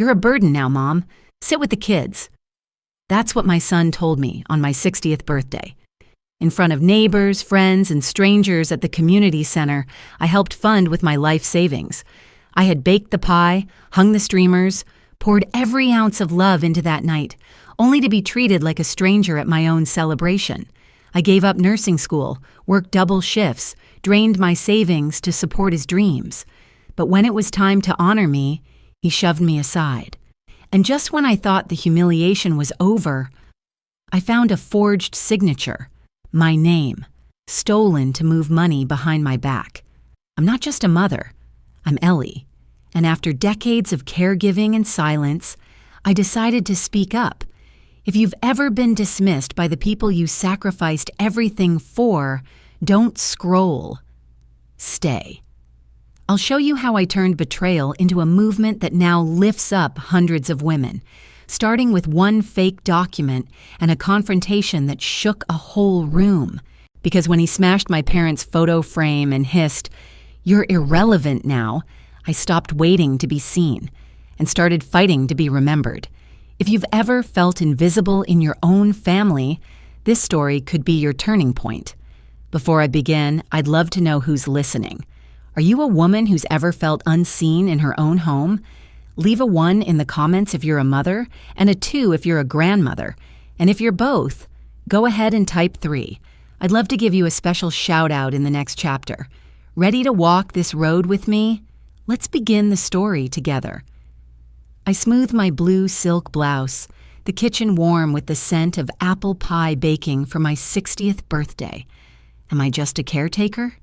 "You're a burden now, Mom. Sit with the kids." That's what my son told me on my 60th birthday. In front of neighbors, friends, and strangers at the community center I helped fund with my life savings. I had baked the pie, hung the streamers, poured every ounce of love into that night, only to be treated like a stranger at my own celebration. I gave up nursing school, worked double shifts, drained my savings to support his dreams. But when it was time to honor me, he shoved me aside. And just when I thought the humiliation was over, I found a forged signature, my name, stolen to move money behind my back. I'm not just a mother, I'm Ellie. And after decades of caregiving and silence, I decided to speak up. If you've ever been dismissed by the people you sacrificed everything for, don't scroll. Stay. I'll show you how I turned betrayal into a movement that now lifts up hundreds of women, starting with one fake document and a confrontation that shook a whole room. Because when he smashed my parents' photo frame and hissed, "You're irrelevant now," I stopped waiting to be seen and started fighting to be remembered. If you've ever felt invisible in your own family, this story could be your turning point. Before I begin, I'd love to know who's listening. Are you a woman who's ever felt unseen in her own home? Leave a 1 in the comments if you're a mother, and a 2 if you're a grandmother. And if you're both, go ahead and type 3. I'd love to give you a special shout out in the next chapter. Ready to walk this road with me? Let's begin the story together. I smooth my blue silk blouse, the kitchen warm with the scent of apple pie baking for my 60th birthday. Am I just a caretaker?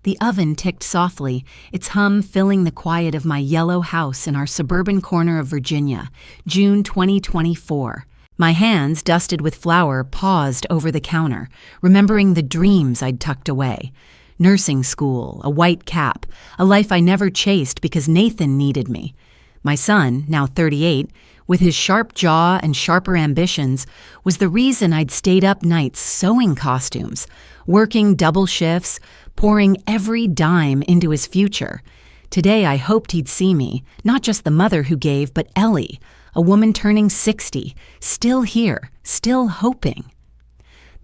The oven ticked softly, its hum filling the quiet of my yellow house in our suburban corner of Virginia, June 2024. My hands, dusted with flour, paused over the counter, remembering the dreams I'd tucked away. Nursing school, a white cap, a life I never chased because Nathan needed me. My son, now 38, with his sharp jaw and sharper ambitions, was the reason I'd stayed up nights sewing costumes, working double shifts, pouring every dime into his future. Today I hoped he'd see me, not just the mother who gave, but Ellie, a woman turning 60, still here, still hoping.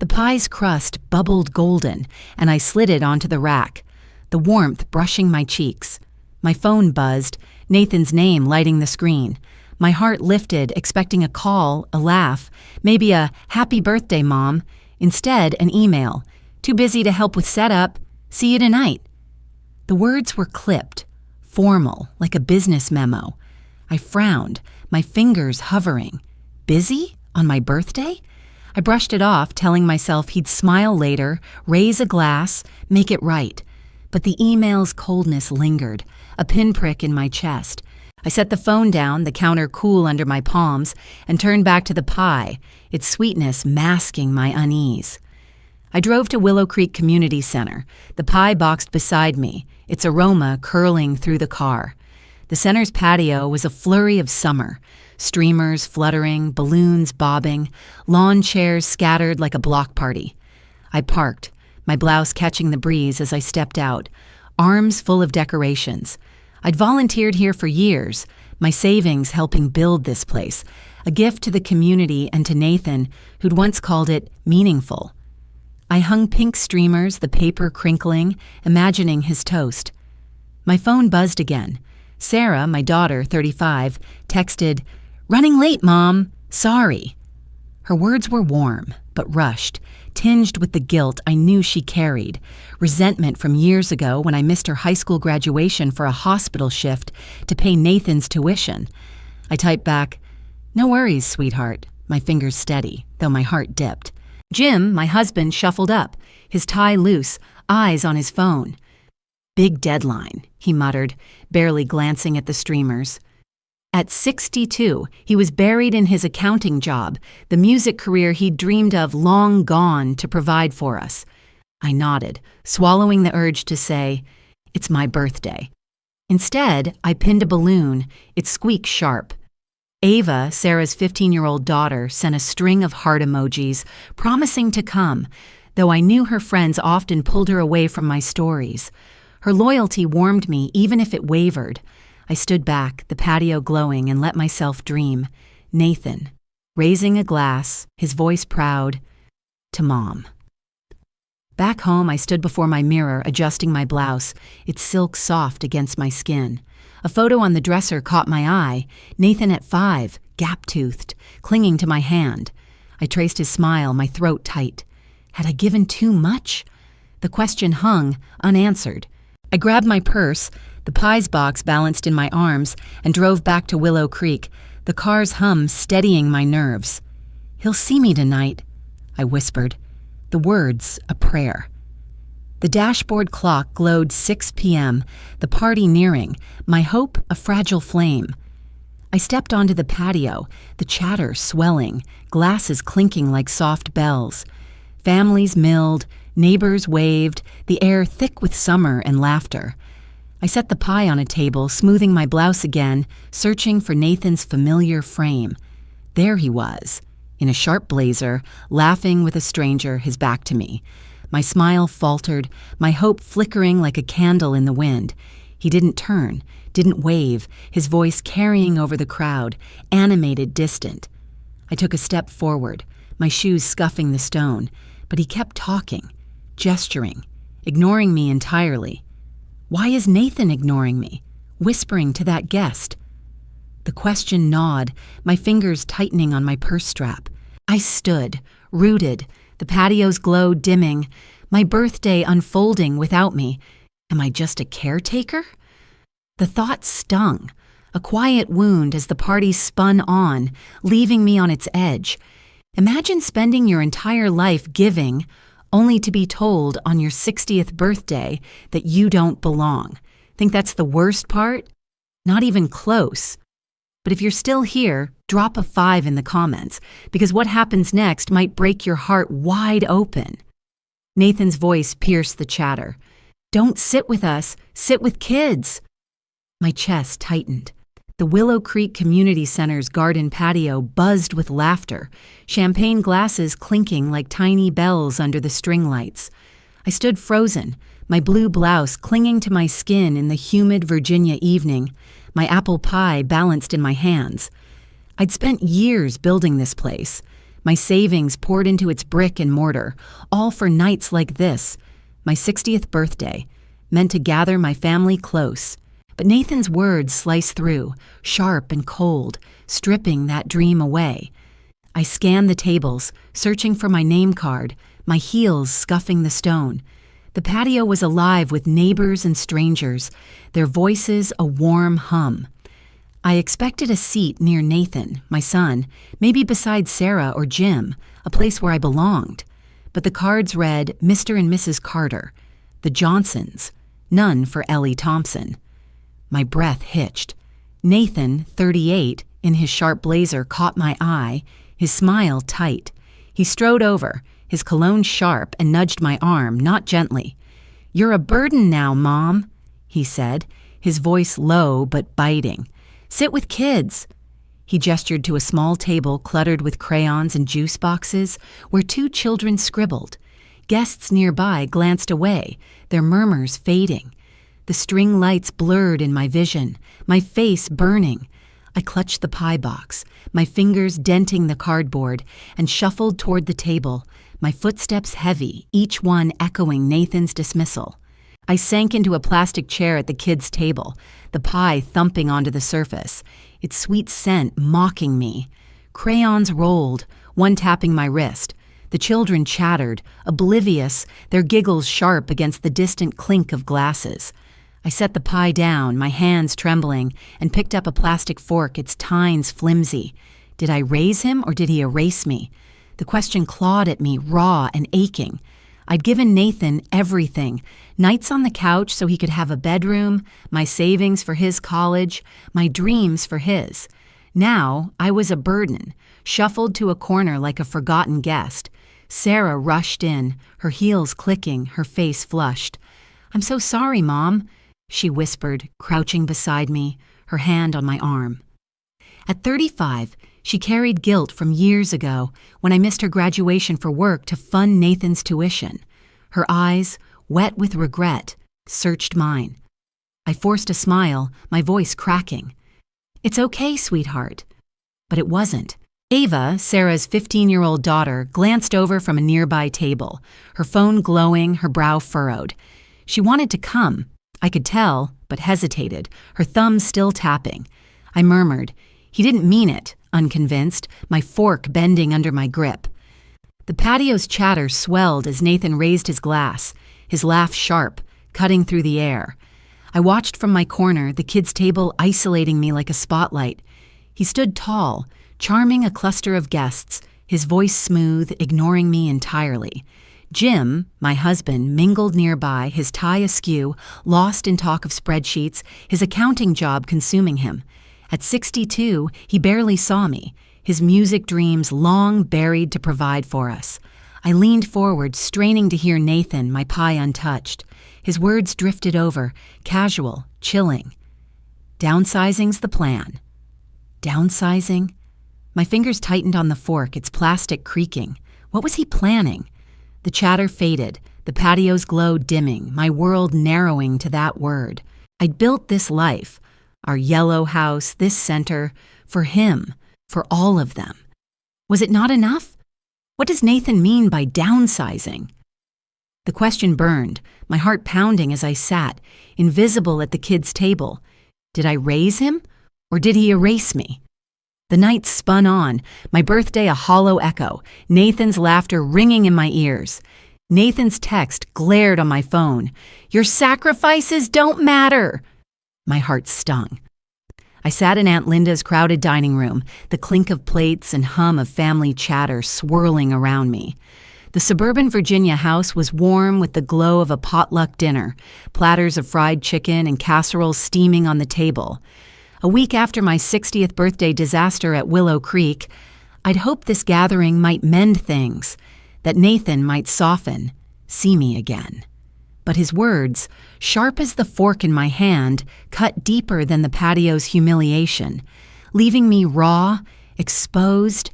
The pie's crust bubbled golden, and I slid it onto the rack, the warmth brushing my cheeks. My phone buzzed, Nathan's name lighting the screen. My heart lifted, expecting a call, a laugh, maybe a "Happy birthday, Mom." Instead, an email. "Too busy to help with setup. See you tonight." The words were clipped, formal, like a business memo. I frowned, my fingers hovering. Busy? On my birthday? I brushed it off, telling myself he'd smile later, raise a glass, make it right. But the email's coldness lingered, a pinprick in my chest. I set the phone down, the counter cool under my palms, and turned back to the pie, its sweetness masking my unease. I drove to Willow Creek Community Center, the pie boxed beside me, its aroma curling through the car. The center's patio was a flurry of summer, streamers fluttering, balloons bobbing, lawn chairs scattered like a block party. I parked, my blouse catching the breeze as I stepped out, arms full of decorations. I'd volunteered here for years, my savings helping build this place, a gift to the community and to Nathan, who'd once called it meaningful. I hung pink streamers, the paper crinkling, imagining his toast. My phone buzzed again. Sarah, my daughter, 35, texted, "Running late, Mom. Sorry." Her words were warm, but rushed, tinged with the guilt I knew she carried, resentment from years ago when I missed her high school graduation for a hospital shift to pay Nathan's tuition. I typed back, "No worries, sweetheart," my fingers steady, though my heart dipped. Jim, my husband, shuffled up, his tie loose, eyes on his phone. "Big deadline," he muttered, barely glancing at the streamers. At 62, he was buried in his accounting job, the music career he'd dreamed of long gone to provide for us. I nodded, swallowing the urge to say, "It's my birthday." Instead, I pinned a balloon, its squeak sharp. Ava, Sarah's 15-year-old daughter, sent a string of heart emojis, promising to come, though I knew her friends often pulled her away from my stories. Her loyalty warmed me even if it wavered. I stood back, the patio glowing, and let myself dream. Nathan, raising a glass, his voice proud, to Mom. Back home, I stood before my mirror, adjusting my blouse, its silk soft against my skin. A photo on the dresser caught my eye. Nathan at 5, gap-toothed, clinging to my hand. I traced his smile, my throat tight. Had I given too much? The question hung, unanswered. I grabbed my purse, the pies box balanced in my arms, and drove back to Willow Creek, the car's hum steadying my nerves. "He'll see me tonight," I whispered. The words, a prayer. The dashboard clock glowed 6 p.m., the party nearing, my hope a fragile flame. I stepped onto the patio, the chatter swelling, glasses clinking like soft bells. Families milled, neighbors waved, the air thick with summer and laughter. I set the pie on a table, smoothing my blouse again, searching for Nathan's familiar frame. There he was, in a sharp blazer, laughing with a stranger, his back to me. My smile faltered, my hope flickering like a candle in the wind. He didn't turn, didn't wave, his voice carrying over the crowd, animated, distant. I took a step forward, my shoes scuffing the stone, but he kept talking, gesturing, ignoring me entirely. Why is Nathan ignoring me, whispering to that guest? The question gnawed, my fingers tightening on my purse strap. I stood, rooted, the patio's glow dimming, my birthday unfolding without me. Am I just a caretaker? The thought stung, a quiet wound as the party spun on, leaving me on its edge. Imagine spending your entire life giving, only to be told on your 60th birthday that you don't belong. Think that's the worst part? Not even close. But if you're still here, drop a 5 in the comments, because what happens next might break your heart wide open. Nathan's voice pierced the chatter. "Don't sit with us, sit with kids." My chest tightened. The Willow Creek Community Center's garden patio buzzed with laughter, champagne glasses clinking like tiny bells under the string lights. I stood frozen, my blue blouse clinging to my skin in the humid Virginia evening, my apple pie balanced in my hands. I'd spent years building this place, my savings poured into its brick and mortar, all for nights like this, my 60th birthday, meant to gather my family close. But Nathan's words sliced through, sharp and cold, stripping that dream away. I scanned the tables, searching for my name card, my heels scuffing the stone. The patio was alive with neighbors and strangers, their voices a warm hum. I expected a seat near Nathan, my son, maybe beside Sarah or Jim, a place where I belonged. But the cards read Mr. and Mrs. Carter, the Johnsons, none for Ellie Thompson. My breath hitched. Nathan, 38, in his sharp blazer caught my eye, his smile tight. He strode over, his cologne sharp, and nudged my arm, not gently. "You're a burden now, Mom," he said, his voice low but biting. "Sit with kids." He gestured to a small table cluttered with crayons and juice boxes, where 2 children scribbled. Guests nearby glanced away, their murmurs fading. The string lights blurred in my vision, my face burning. I clutched the pie box, my fingers denting the cardboard, and shuffled toward the table, my footsteps heavy, each one echoing Nathan's dismissal. I sank into a plastic chair at the kids' table, the pie thumping onto the surface, its sweet scent mocking me. Crayons rolled, one tapping my wrist. The children chattered, oblivious, their giggles sharp against the distant clink of glasses. I set the pie down, my hands trembling, and picked up a plastic fork, its tines flimsy. Did I raise him or did he erase me? The question clawed at me, raw and aching. I'd given Nathan everything, nights on the couch so he could have a bedroom, my savings for his college, my dreams for his. Now I was a burden, shuffled to a corner like a forgotten guest. Sarah rushed in, her heels clicking, her face flushed. "I'm so sorry, Mom," she whispered, crouching beside me, her hand on my arm. At 35, she carried guilt from years ago when I missed her graduation for work to fund Nathan's tuition. Her eyes, wet with regret, searched mine. I forced a smile, my voice cracking. "It's okay, sweetheart." But it wasn't. Ava, Sarah's 15-year-old daughter, glanced over from a nearby table, her phone glowing, her brow furrowed. She wanted to come. I could tell, but hesitated, her thumbs still tapping. I murmured, "He didn't mean it," unconvinced, my fork bending under my grip. The patio's chatter swelled as Nathan raised his glass, his laugh sharp, cutting through the air. I watched from my corner, the kids' table isolating me like a spotlight. He stood tall, charming a cluster of guests, his voice smooth, ignoring me entirely. Jim, my husband, mingled nearby, his tie askew, lost in talk of spreadsheets, his accounting job consuming him. At 62, he barely saw me, his music dreams long buried to provide for us. I leaned forward, straining to hear Nathan, my pie untouched. His words drifted over, casual, chilling. "Downsizing's the plan." Downsizing? My fingers tightened on the fork, its plastic creaking. What was he planning? The chatter faded, the patio's glow dimming, my world narrowing to that word. I'd built this life, our yellow house, this center, for him, for all of them. Was it not enough? What does Nathan mean by downsizing? The question burned, my heart pounding as I sat, invisible at the kids' table. Did I raise him, or did he erase me? The night spun on, my birthday a hollow echo, Nathan's laughter ringing in my ears. Nathan's text glared on my phone. "Your sacrifices don't matter." My heart stung. I sat in Aunt Linda's crowded dining room, the clink of plates and hum of family chatter swirling around me. The suburban Virginia house was warm with the glow of a potluck dinner, platters of fried chicken and casseroles steaming on the table. A week after my 60th birthday disaster at Willow Creek, I'd hoped this gathering might mend things, that Nathan might soften, see me again. But his words, sharp as the fork in my hand, cut deeper than the patio's humiliation, leaving me raw, exposed,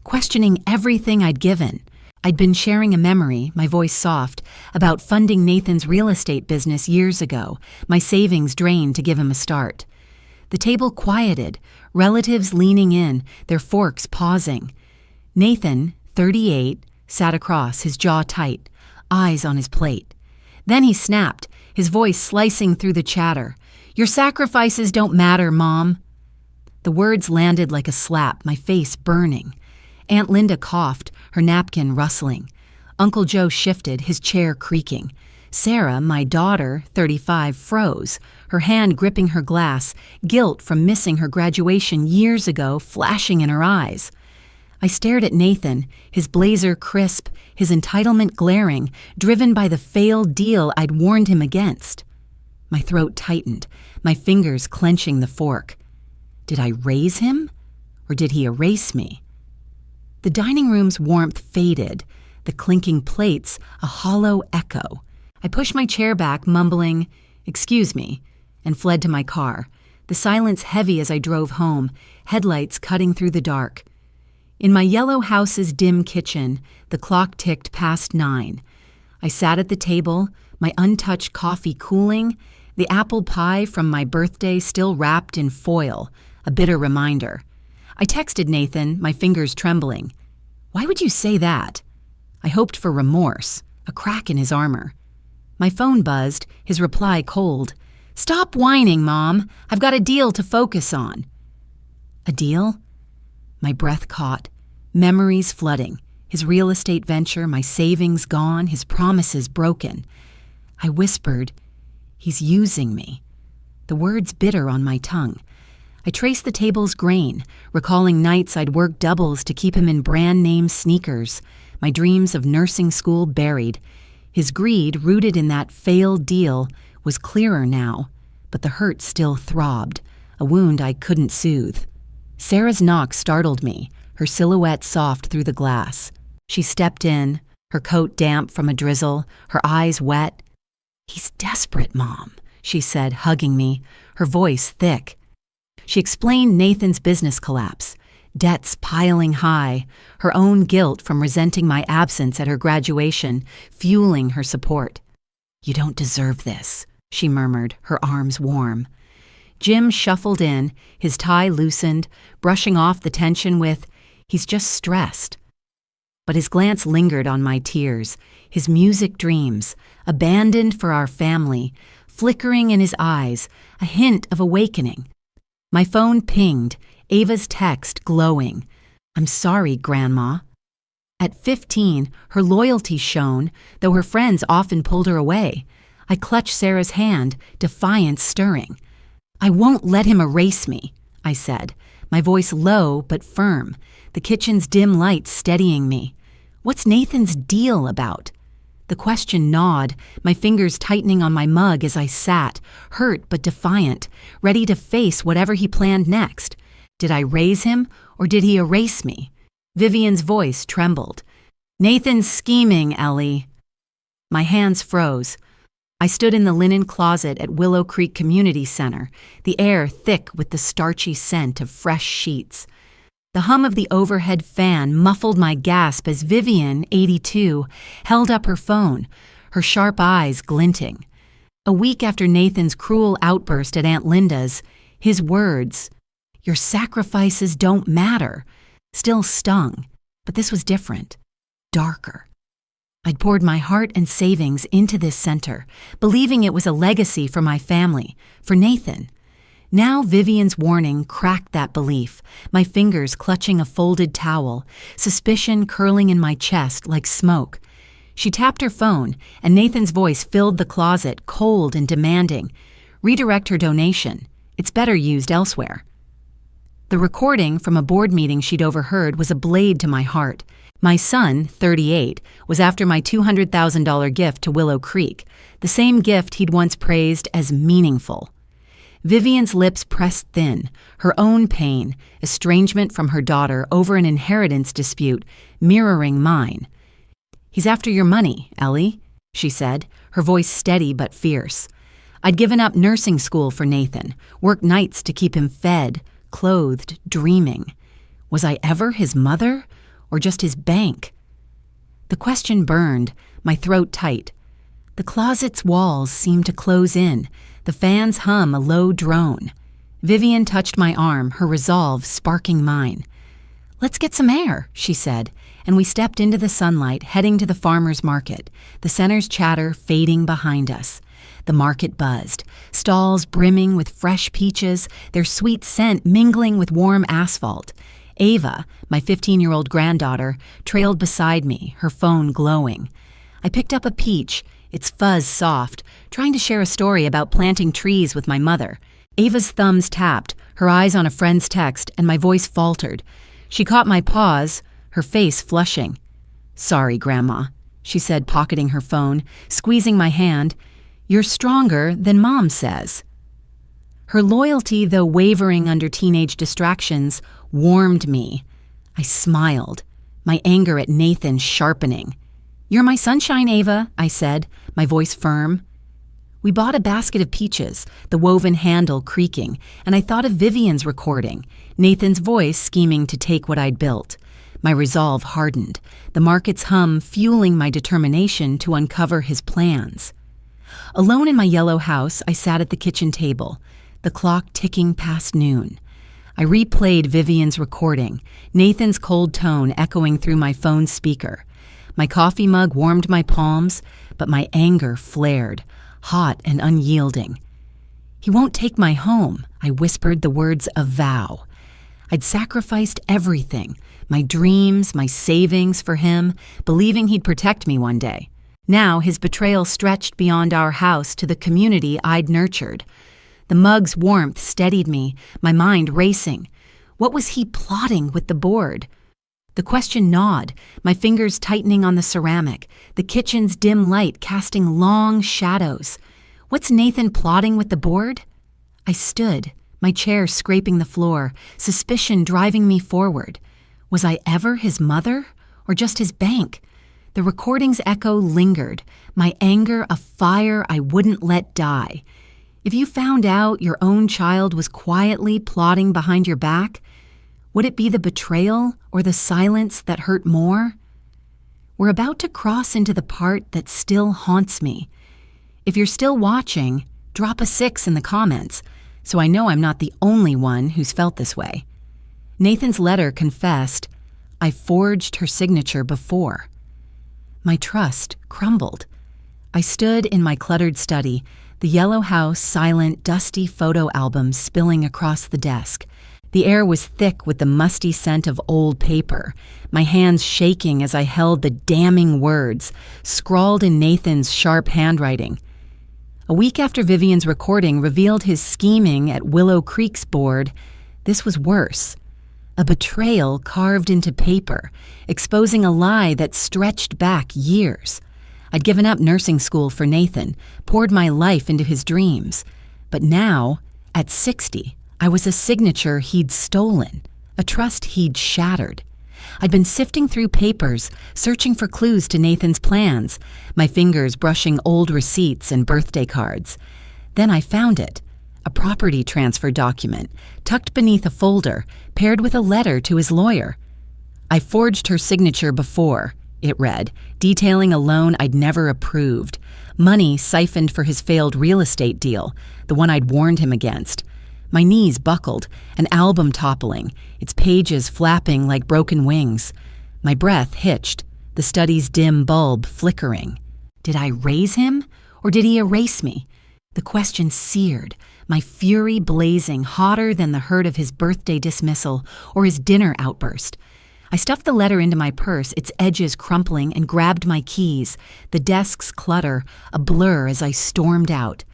questioning everything I'd given. I'd been sharing a memory, my voice soft, about funding Nathan's real estate business years ago, my savings drained to give him a start. The table quieted, relatives leaning in, their forks pausing. Nathan, 38, sat across, his jaw tight, eyes on his plate. Then he snapped, his voice slicing through the chatter. "Your sacrifices don't matter, Mom." The words landed like a slap, my face burning. Aunt Linda coughed, her napkin rustling. Uncle Joe shifted, his chair creaking. Sarah, my daughter, 35, froze, her hand gripping her glass, guilt from missing her graduation years ago flashing in her eyes. I stared at Nathan, his blazer crisp, his entitlement glaring, driven by the failed deal I'd warned him against. My throat tightened, my fingers clenching the fork. Did I raise him, or did he erase me? The dining room's warmth faded, the clinking plates a hollow echo. I pushed my chair back, mumbling, "Excuse me," and fled to my car, the silence heavy as I drove home, headlights cutting through the dark. In my yellow house's dim kitchen, the clock ticked past 9. I sat at the table, my untouched coffee cooling, the apple pie from my birthday still wrapped in foil, a bitter reminder. I texted Nathan, my fingers trembling. "Why would you say that?" I hoped for remorse, a crack in his armor. My phone buzzed, his reply cold. "Stop whining, Mom. I've got a deal to focus on." A deal? My breath caught, memories flooding, his real estate venture, my savings gone, his promises broken. I whispered, "He's using me." The words bitter on my tongue. I traced the table's grain, recalling nights I'd worked doubles to keep him in brand-name sneakers, my dreams of nursing school buried. His greed, rooted in that failed deal, was clearer now, but the hurt still throbbed, a wound I couldn't soothe. Sarah's knock startled me, her silhouette soft through the glass. She stepped in, her coat damp from a drizzle, her eyes wet. "He's desperate, Mom," she said, hugging me, her voice thick. She explained Nathan's business collapse, debts piling high, her own guilt from resenting my absence at her graduation, fueling her support. "You don't deserve this," she murmured, her arms warm. Jim shuffled in, his tie loosened, brushing off the tension with, "He's just stressed." But his glance lingered on my tears, his music dreams, abandoned for our family, flickering in his eyes, a hint of awakening. My phone pinged, Ava's text glowing. "I'm sorry, Grandma." At 15, her loyalty shone, though her friends often pulled her away. I clutched Sarah's hand, defiance stirring. "I won't let him erase me," I said, my voice low but firm, the kitchen's dim light steadying me. "What's Nathan's deal about?" The question gnawed, my fingers tightening on my mug as I sat, hurt but defiant, ready to face whatever he planned next. Did I raise him, or did he erase me? Vivian's voice trembled. "Nathan's scheming, Ellie." My hands froze. I stood in the linen closet at Willow Creek Community Center, the air thick with the starchy scent of fresh sheets. The hum of the overhead fan muffled my gasp as Vivian, 82, held up her phone, her sharp eyes glinting. A week after Nathan's cruel outburst at Aunt Linda's, his words, "Your sacrifices don't matter," still stung, but this was different, darker. I'd poured my heart and savings into this center, believing it was a legacy for my family, for Nathan. Now Vivian's warning cracked that belief, my fingers clutching a folded towel, suspicion curling in my chest like smoke. She tapped her phone, and Nathan's voice filled the closet, cold and demanding. "Redirect her donation. It's better used elsewhere." The recording from a board meeting she'd overheard was a blade to my heart. My son, 38, was after my $200,000 gift to Willow Creek, the same gift he'd once praised as meaningful. Vivian's lips pressed thin, her own pain, estrangement from her daughter over an inheritance dispute, mirroring mine. "He's after your money, Ellie," she said, her voice steady but fierce. I'd given up nursing school for Nathan, worked nights to keep him fed, clothed, dreaming. Was I ever his mother, or just his bank? The question burned, my throat tight. The closet's walls seemed to close in, the fan's hum a low drone. Vivian touched my arm, her resolve sparking mine. "Let's get some air," she said, and we stepped into the sunlight, heading to the farmer's market, the center's chatter fading behind us. The market buzzed, stalls brimming with fresh peaches, their sweet scent mingling with warm asphalt. Ava, my 15-year-old granddaughter, trailed beside me, her phone glowing. I picked up a peach, its fuzz soft, trying to share a story about planting trees with my mother. Ava's thumbs tapped, her eyes on a friend's text, and my voice faltered. She caught my pause, her face flushing. "Sorry, Grandma," she said, pocketing her phone, squeezing my hand. "You're stronger than Mom says." Her loyalty, though wavering under teenage distractions, warmed me. I smiled, my anger at Nathan sharpening. "You're my sunshine, Ava," I said, my voice firm. We bought a basket of peaches, the woven handle creaking, and I thought of Vivian's recording, Nathan's voice scheming to take what I'd built. My resolve hardened, the market's hum fueling my determination to uncover his plans. Alone in my yellow house, I sat at the kitchen table, the clock ticking past noon. I replayed Vivian's recording, Nathan's cold tone echoing through my phone's speaker. My coffee mug warmed my palms, but my anger flared, hot and unyielding. "He won't take my home," I whispered the words of vow. I'd sacrificed everything, my dreams, my savings for him, believing he'd protect me one day. Now his betrayal stretched beyond our house to the community I'd nurtured. The mug's warmth steadied me, my mind racing. What was he plotting with the board? The question gnawed, my fingers tightening on the ceramic, the kitchen's dim light casting long shadows. What's Nathan plotting with the board? I stood, my chair scraping the floor, suspicion driving me forward. Was I ever his mother, or just his bank? The recording's echo lingered, my anger a fire I wouldn't let die. If you found out your own child was quietly plotting behind your back, would it be the betrayal or the silence that hurt more? We're about to cross into the part that still haunts me. If you're still watching, Drop a 6 in the comments, so I know I'm not the only one who's felt this way. Nathan's letter confessed, I forged her signature before. My trust crumbled. I stood in my cluttered study, the yellow house, silent, dusty photo albums spilling across the desk. The air was thick with the musty scent of old paper, my hands shaking as I held the damning words, scrawled in Nathan's sharp handwriting. A week after Vivian's recording revealed his scheming at Willow Creek's board, this was worse. A betrayal carved into paper, exposing a lie that stretched back years. I'd given up nursing school for Nathan, poured my life into his dreams. But now, at 60, I was a signature he'd stolen, a trust he'd shattered. I'd been sifting through papers, searching for clues to Nathan's plans, my fingers brushing old receipts and birthday cards. Then I found it, a property transfer document, tucked beneath a folder, paired with a letter to his lawyer. I forged her signature before, it read, detailing a loan I'd never approved, money siphoned for his failed real estate deal, the one I'd warned him against. My knees buckled, an album toppling, its pages flapping like broken wings. My breath hitched, the study's dim bulb flickering. Did I raise him, or did he erase me? The question seared, my fury blazing hotter than the hurt of his birthday dismissal or his dinner outburst. I stuffed the letter into my purse, its edges crumpling, and grabbed my keys, the desk's clutter a blur as I stormed out.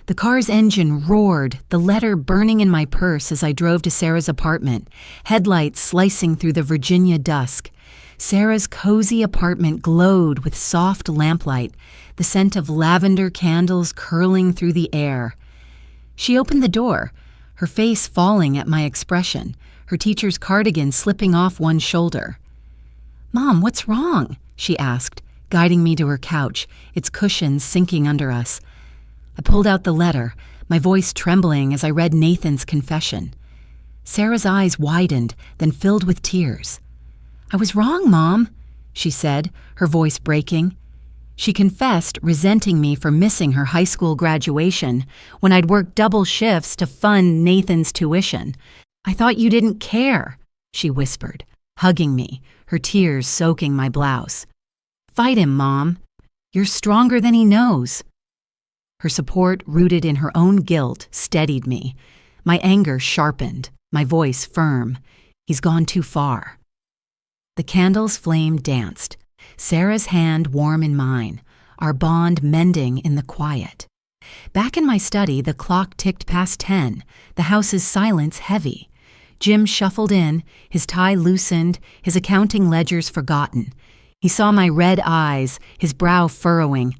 The car's engine roared, the letter burning in my purse as I drove to Sarah's apartment, headlights slicing through the Virginia dusk. Sarah's cozy apartment glowed with soft lamplight, the scent of lavender candles curling through the air. She opened the door, her face falling at my expression, her teacher's cardigan slipping off one shoulder. "Mom, what's wrong?" she asked, guiding me to her couch, its cushions sinking under us. I pulled out the letter, my voice trembling as I read Nathan's confession. Sarah's eyes widened, then filled with tears. "I was wrong, Mom," she said, her voice breaking. She confessed, resenting me for missing her high school graduation when I'd worked double shifts to fund Nathan's tuition. "I thought you didn't care," she whispered, hugging me, her tears soaking my blouse. "Fight him, Mom. You're stronger than he knows." Her support, rooted in her own guilt, steadied me. My anger sharpened, my voice firm. He's gone too far. The candle's flame danced, Sarah's hand warm in mine, our bond mending in the quiet. Back in my study, the clock ticked past 10, the house's silence heavy. Jim shuffled in, his tie loosened, his accounting ledgers forgotten. He saw my red eyes, his brow furrowing.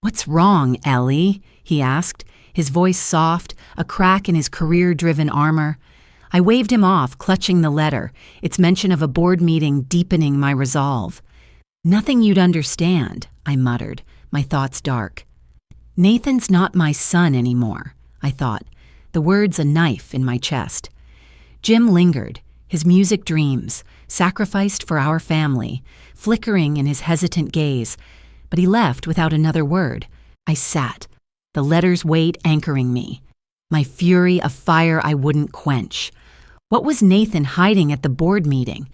"What's wrong, Ellie?" he asked, his voice soft, a crack in his career-driven armor. I waved him off, clutching the letter, its mention of a board meeting deepening my resolve. "Nothing you'd understand," I muttered, my thoughts dark. "Nathan's not my son anymore," I thought, the words a knife in my chest. Jim lingered, his music dreams, sacrificed for our family, flickering in his hesitant gaze, but he left without another word. I sat, the letter's weight anchoring me, my fury a fire I wouldn't quench. What was Nathan hiding at the board meeting?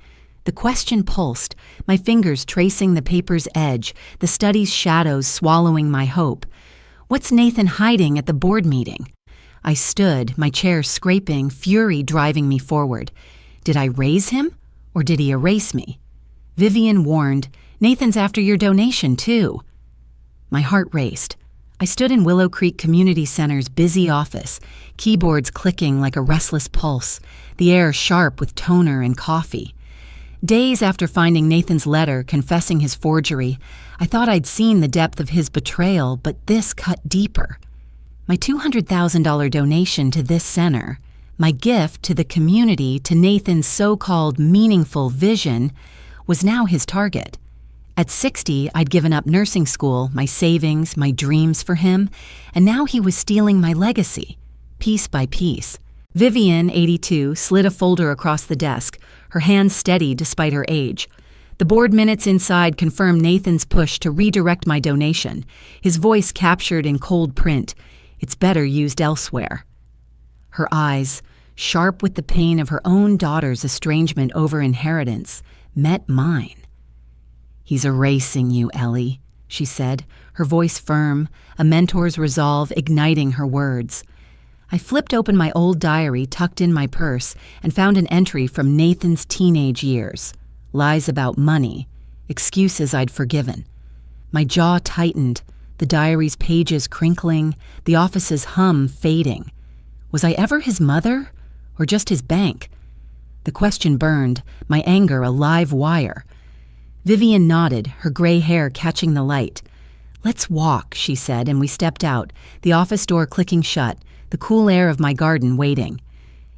The question pulsed, my fingers tracing the paper's edge, the study's shadows swallowing my hope. What's Nathan hiding at the board meeting? I stood, my chair scraping, fury driving me forward. Did I raise him, or did he erase me? Vivian warned, "Nathan's after your donation, too." My heart raced. I stood in Willow Creek Community Center's busy office, keyboards clicking like a restless pulse, the air sharp with toner and coffee. Days after finding Nathan's letter confessing his forgery, I thought I'd seen the depth of his betrayal, but this cut deeper. My $200,000 donation to this center, my gift to the community to Nathan's so-called meaningful vision, was now his target. At 60, I'd given up nursing school, my savings, my dreams for him, and now he was stealing my legacy, piece by piece. Vivian, 82, slid a folder across the desk, her hands steady despite her age. The board minutes inside confirmed Nathan's push to redirect my donation, his voice captured in cold print. It's better used elsewhere. Her eyes, sharp with the pain of her own daughter's estrangement over inheritance, met mine. "He's erasing you, Ellie," she said, her voice firm, a mentor's resolve igniting her words. I flipped open my old diary tucked in my purse and found an entry from Nathan's teenage years. Lies about money, excuses I'd forgiven. My jaw tightened, the diary's pages crinkling, the office's hum fading. Was I ever his mother, or just his bank? The question burned, my anger a live wire. Vivian nodded, her gray hair catching the light. "Let's walk," she said, and we stepped out, the office door clicking shut, the cool air of my garden waiting.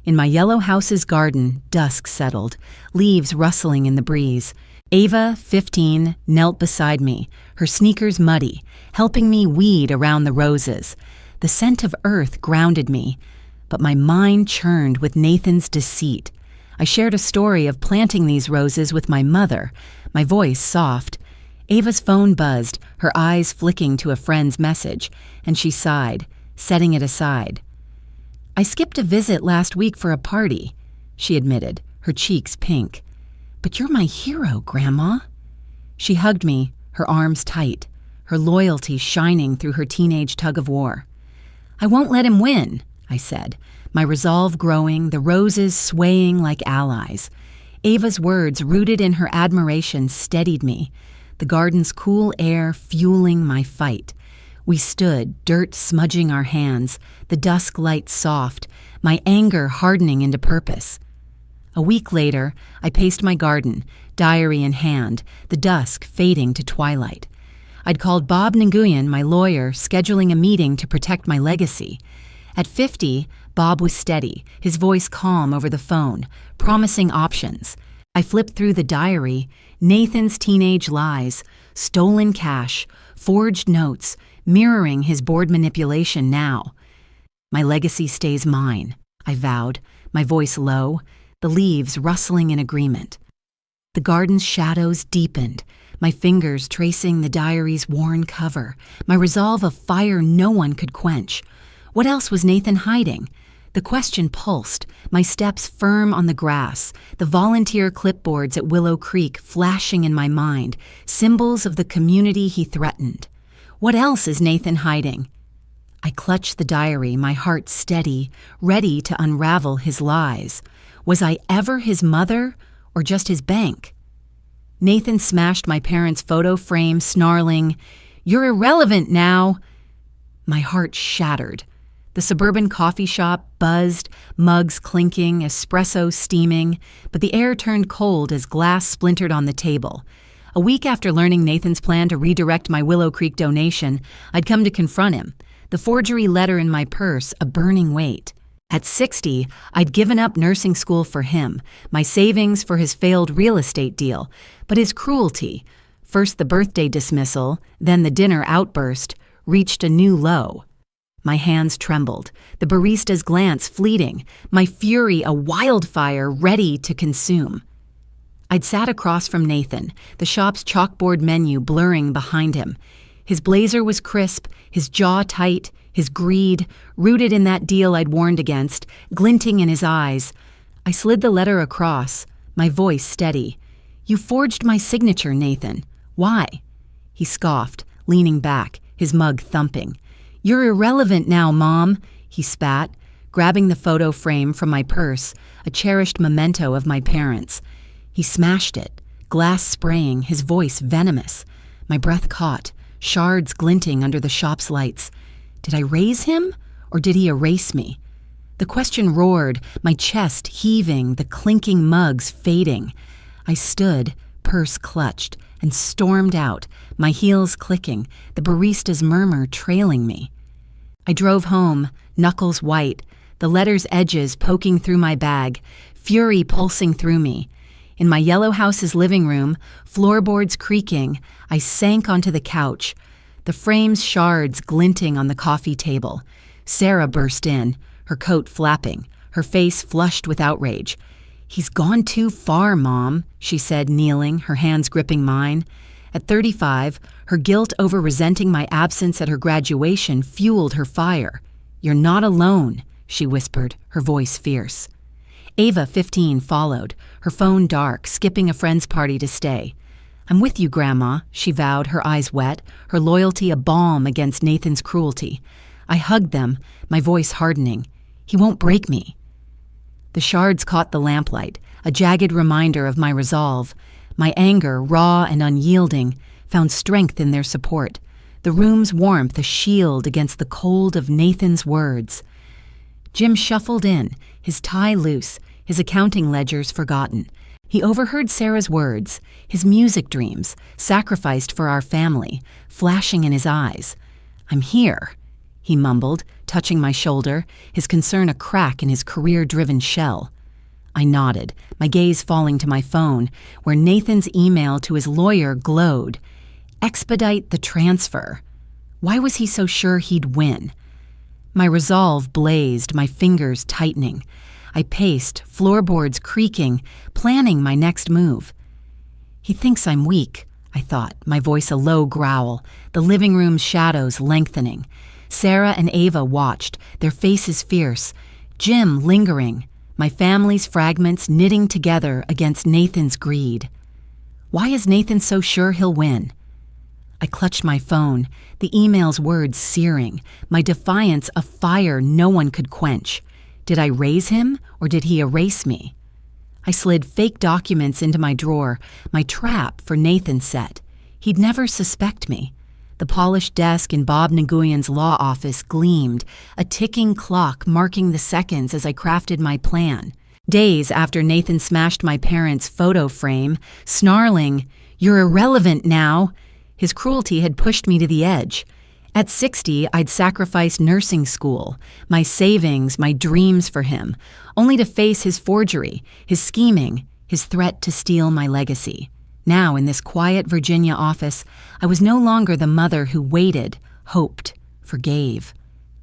In my yellow house's garden, dusk settled, leaves rustling in the breeze. Ava, 15, knelt beside me, her sneakers muddy, helping me weed around the roses. The scent of earth grounded me, but my mind churned with Nathan's deceit. I shared a story of planting these roses with my mother, my voice soft. Ava's phone buzzed, her eyes flicking to a friend's message, and she sighed, setting it aside. "I skipped a visit last week for a party," she admitted, her cheeks pink. "But you're my hero, Grandma." She hugged me, her arms tight, her loyalty shining through her teenage tug-of-war. "I won't let him win," I said, my resolve growing, the roses swaying like allies. Ava's words, rooted in her admiration, steadied me, the garden's cool air fueling my fight. We stood, dirt smudging our hands, the dusk light soft, my anger hardening into purpose. A week later, I paced my garden, diary in hand, the dusk fading to twilight. I'd called Bob Nguyen, my lawyer, scheduling a meeting to protect my legacy. At 50, Bob was steady, his voice calm over the phone, promising options. I flipped through the diary, Nathan's teenage lies, stolen cash, forged notes, mirroring his board manipulation now. "My legacy stays mine," I vowed, my voice low, the leaves rustling in agreement. The garden's shadows deepened, my fingers tracing the diary's worn cover, my resolve of fire no one could quench. What else was Nathan hiding? The question pulsed, my steps firm on the grass, the volunteer clipboards at Willow Creek flashing in my mind, symbols of the community he threatened. What else is Nathan hiding? I clutched the diary, my heart steady, ready to unravel his lies. Was I ever his mother, or just his bank? Nathan smashed my parents' photo frame, snarling, "You're irrelevant now." My heart shattered. The suburban coffee shop buzzed, mugs clinking, espresso steaming, but the air turned cold as glass splintered on the table. A week after learning Nathan's plan to redirect my Willow Creek donation, I'd come to confront him, the forgery letter in my purse a burning weight. At 60, I'd given up nursing school for him, my savings for his failed real estate deal, but his cruelty, first the birthday dismissal, then the dinner outburst, reached a new low. My hands trembled, the barista's glance fleeting, my fury a wildfire ready to consume. I'd sat across from Nathan, the shop's chalkboard menu blurring behind him. His blazer was crisp, his jaw tight, his greed, rooted in that deal I'd warned against, glinting in his eyes. I slid the letter across, my voice steady. "You forged my signature, Nathan. Why?" He scoffed, leaning back, his mug thumping. "You're irrelevant now, Mom," he spat, grabbing the photo frame from my purse, a cherished memento of my parents. He smashed it, glass spraying, his voice venomous. My breath caught, shards glinting under the shop's lights. Did I raise him, or did he erase me? The question roared, my chest heaving, the clinking mugs fading. I stood, purse clutched, and stormed out, my heels clicking, the barista's murmur trailing me. I drove home, knuckles white, the letter's edges poking through my bag, fury pulsing through me. In my yellow house's living room, floorboards creaking, I sank onto the couch, the frame's shards glinting on the coffee table. Sarah burst in, her coat flapping, her face flushed with outrage. "He's gone too far, Mom," she said, kneeling, her hands gripping mine. At 35, her guilt over resenting my absence at her graduation fueled her fire. "You're not alone," she whispered, her voice fierce. Ava, 15, followed, her phone dark, skipping a friend's party to stay. "I'm with you, Grandma," she vowed, her eyes wet, her loyalty a balm against Nathan's cruelty. I hugged them, my voice hardening. "He won't break me." The shards caught the lamplight, a jagged reminder of my resolve. My anger, raw and unyielding, found strength in their support. The room's warmth a shield against the cold of Nathan's words. Jim shuffled in, his tie loose, his accounting ledgers forgotten. He overheard Sarah's words, his music dreams, sacrificed for our family, flashing in his eyes. "I'm here," he mumbled, touching my shoulder, his concern a crack in his career-driven shell. I nodded, my gaze falling to my phone, where Nathan's email to his lawyer glowed. Expedite the transfer. Why was he so sure he'd win? My resolve blazed, my fingers tightening. I paced, floorboards creaking, planning my next move. He thinks I'm weak, I thought, my voice a low growl, the living room's shadows lengthening. Sarah and Ava watched, their faces fierce. Jim lingering, my family's fragments knitting together against Nathan's greed. Why is Nathan so sure he'll win? I clutched my phone, the email's words searing, my defiance a fire no one could quench. Did I raise him, or did he erase me? I slid fake documents into my drawer, my trap for Nathan set. He'd never suspect me. The polished desk in Bob Nguyen's law office gleamed, a ticking clock marking the seconds as I crafted my plan. Days after Nathan smashed my parents' photo frame, snarling, "You're irrelevant now," his cruelty had pushed me to the edge. At 60, I'd sacrificed nursing school, my savings, my dreams for him, only to face his forgery, his scheming, his threat to steal my legacy. Now, in this quiet Virginia office, I was no longer the mother who waited, hoped, forgave.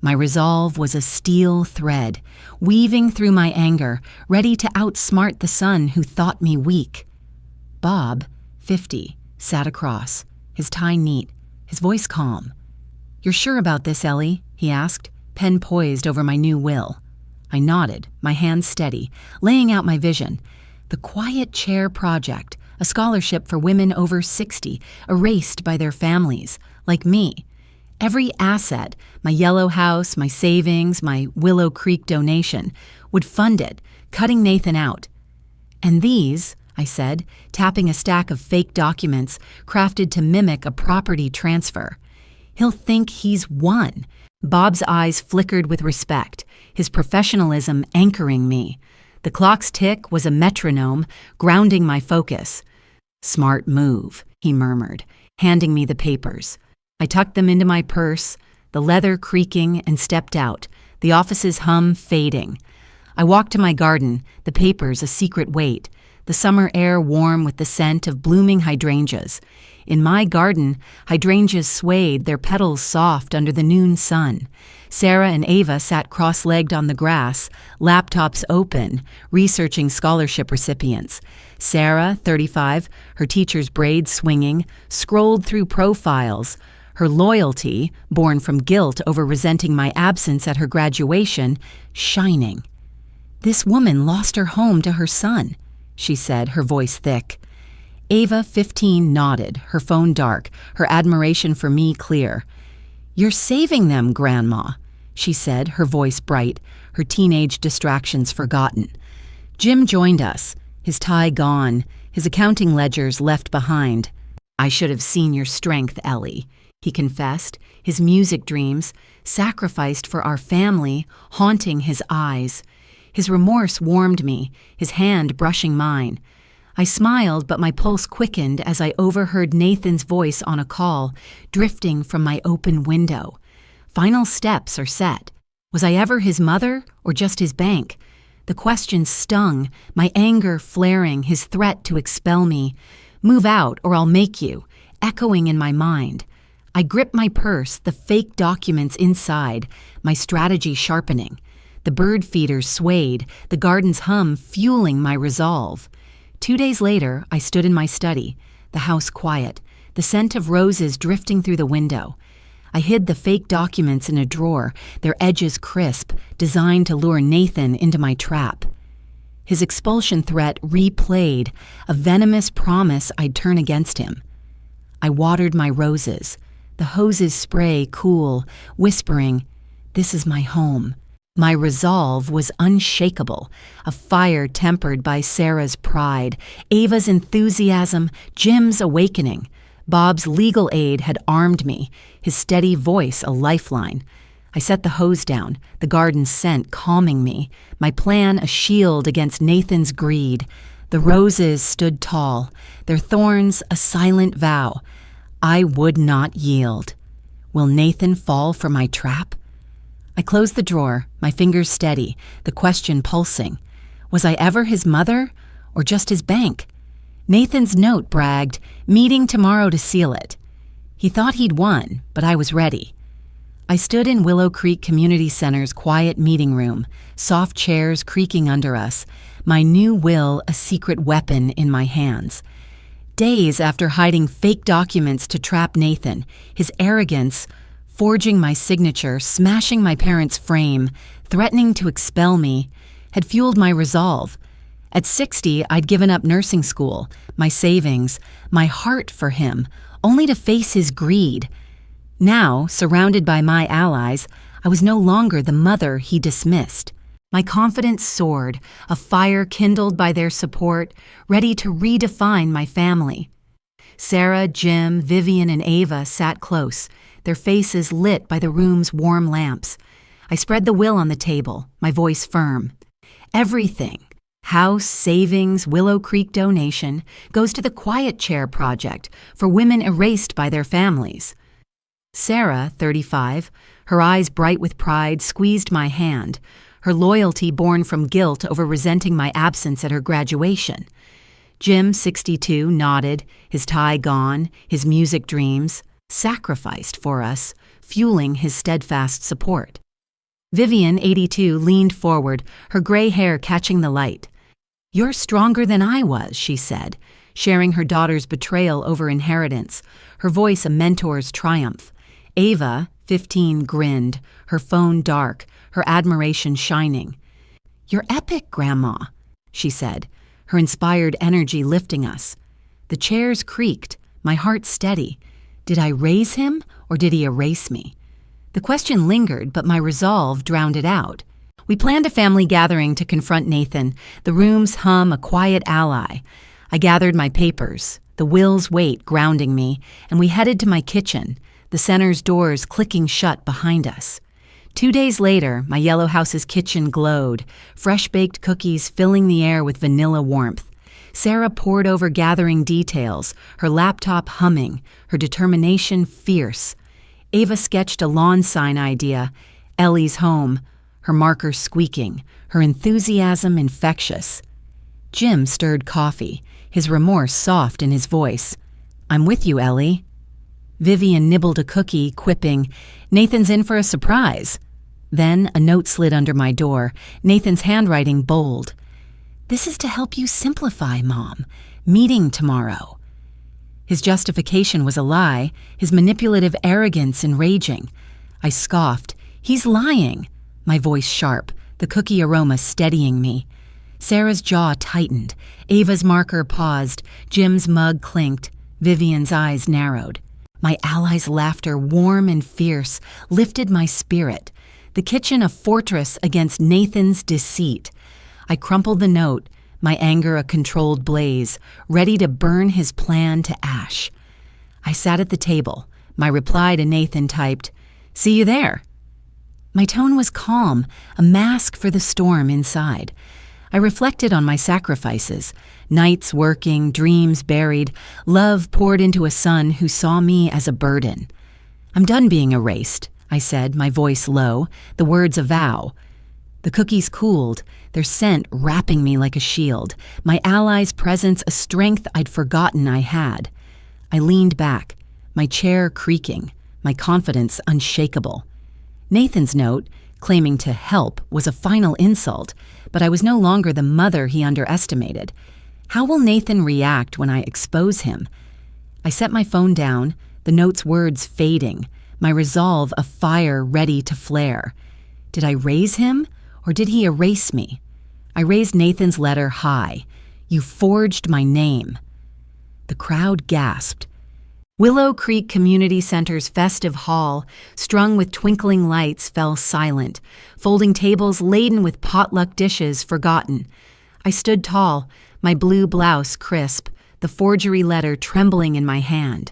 My resolve was a steel thread, weaving through my anger, ready to outsmart the son who thought me weak. Bob, 50, sat across, his tie neat, his voice calm. "You're sure about this, Ellie?" he asked, pen poised over my new will. I nodded, my hands steady, laying out my vision. The Quiet Chair Project, a scholarship for women over 60, erased by their families, like me. Every asset, my yellow house, my savings, my Willow Creek donation, would fund it, cutting Nathan out. "And these," I said, tapping a stack of fake documents crafted to mimic a property transfer. "He'll think he's won." Bob's eyes flickered with respect, his professionalism anchoring me. The clock's tick was a metronome, grounding my focus. "Smart move," he murmured, handing me the papers. I tucked them into my purse, the leather creaking, and stepped out, the office's hum fading. I walked to my garden, the papers a secret weight, the summer air warm with the scent of blooming hydrangeas. In my garden, hydrangeas swayed, their petals soft under the noon sun. Sarah and Ava sat cross-legged on the grass, laptops open, researching scholarship recipients. Sarah, 35, her teacher's braids swinging, scrolled through profiles. Her loyalty, born from guilt over resenting my absence at her graduation, shining. "This woman lost her home to her son," she said, her voice thick. Ava, 15, nodded, her phone dark, her admiration for me clear. "You're saving them, Grandma," she said, her voice bright, her teenage distractions forgotten. Jim joined us, his tie gone, his accounting ledgers left behind. "I should have seen your strength, Ellie," he confessed, his music dreams, sacrificed for our family, haunting his eyes. His remorse warmed me, his hand brushing mine. I smiled, but my pulse quickened as I overheard Nathan's voice on a call, drifting from my open window. Final steps are set. Was I ever his mother, or just his bank? The question stung, my anger flaring, his threat to expel me. "Move out, or I'll make you," echoing in my mind. I gripped my purse, the fake documents inside, my strategy sharpening. The bird feeders swayed, the garden's hum fueling my resolve. 2 days later, I stood in my study, the house quiet, the scent of roses drifting through the window. I hid the fake documents in a drawer, their edges crisp, designed to lure Nathan into my trap. His expulsion threat replayed, a venomous promise I'd turn against him. I watered my roses, the hoses spray cool, whispering, "This is my home." My resolve was unshakable, a fire tempered by Sarah's pride, Ava's enthusiasm, Jim's awakening. Bob's legal aid had armed me, his steady voice a lifeline. I set the hose down, the garden scent calming me, my plan a shield against Nathan's greed. The roses stood tall, their thorns a silent vow. I would not yield. Will Nathan fall for my trap? I closed the drawer, my fingers steady, the question pulsing. Was I ever his mother, or just his bank? Nathan's note bragged, "Meeting tomorrow to seal it." He thought he'd won, but I was ready. I stood in Willow Creek Community Center's quiet meeting room, soft chairs creaking under us, my new will a secret weapon in my hands. Days after hiding fake documents to trap Nathan, his arrogance, forging my signature, smashing my parents' frame, threatening to expel me, had fueled my resolve. At 60, I'd given up nursing school, my savings, my heart for him, only to face his greed. Now, surrounded by my allies, I was no longer the mother he dismissed. My confidence soared, a fire kindled by their support, ready to redefine my family. Sarah, Jim, Vivian, and Ava sat close, their faces lit by the room's warm lamps. I spread the will on the table, my voice firm. Everything, house, savings, Willow Creek donation, goes to the Quiet Chair Project for women erased by their families. Sarah, 35, her eyes bright with pride, squeezed my hand, her loyalty born from guilt over resenting my absence at her graduation. Jim, 62, nodded, his tie gone, his music dreams, sacrificed for us, fueling his steadfast support. Vivian, 82, leaned forward, her gray hair catching the light. "You're stronger than I was," she said, sharing her daughter's betrayal over inheritance, her voice a mentor's triumph. Ava, 15, grinned, her phone dark, her admiration shining. "You're epic, Grandma," she said, her inspired energy lifting us. The chairs creaked, my heart steady. Did I raise him, or did he erase me? The question lingered, but my resolve drowned it out. We planned a family gathering to confront Nathan, the room's hum a quiet ally. I gathered my papers, the will's weight grounding me, and we headed to my kitchen, the center's doors clicking shut behind us. 2 days later, my yellow house's kitchen glowed, fresh-baked cookies filling the air with vanilla warmth. Sarah pored over gathering details, her laptop humming, her determination fierce. Ava sketched a lawn sign idea, Ellie's home, her marker squeaking, her enthusiasm infectious. Jim stirred coffee, his remorse soft in his voice. "I'm with you, Ellie." Vivian nibbled a cookie, quipping, "Nathan's in for a surprise." Then a note slid under my door, Nathan's handwriting bold. "This is to help you simplify, Mom. Meeting tomorrow." His justification was a lie, his manipulative arrogance enraging. I scoffed. "He's lying." My voice sharp, the cookie aroma steadying me. Sarah's jaw tightened. Ava's marker paused. Jim's mug clinked. Vivian's eyes narrowed. My ally's laughter, warm and fierce, lifted my spirit. The kitchen a fortress against Nathan's deceit. I crumpled the note, my anger a controlled blaze, ready to burn his plan to ash. I sat at the table. My reply to Nathan typed, "See you there." My tone was calm, a mask for the storm inside. I reflected on my sacrifices, nights working, dreams buried, love poured into a son who saw me as a burden. "I'm done being erased," I said, my voice low, the words a vow. The cookies cooled, their scent wrapping me like a shield, my ally's presence a strength I'd forgotten I had. I leaned back, my chair creaking, my confidence unshakable. Nathan's note, claiming to help, was a final insult, but I was no longer the mother he underestimated. How will Nathan react when I expose him? I set my phone down, the note's words fading, my resolve a fire ready to flare. Did I raise him, or did he erase me? I raised Nathan's letter high. You forged my name. The crowd gasped. Willow Creek Community Center's festive hall, strung with twinkling lights, fell silent, folding tables laden with potluck dishes forgotten. I stood tall, my blue blouse crisp, the forgery letter trembling in my hand.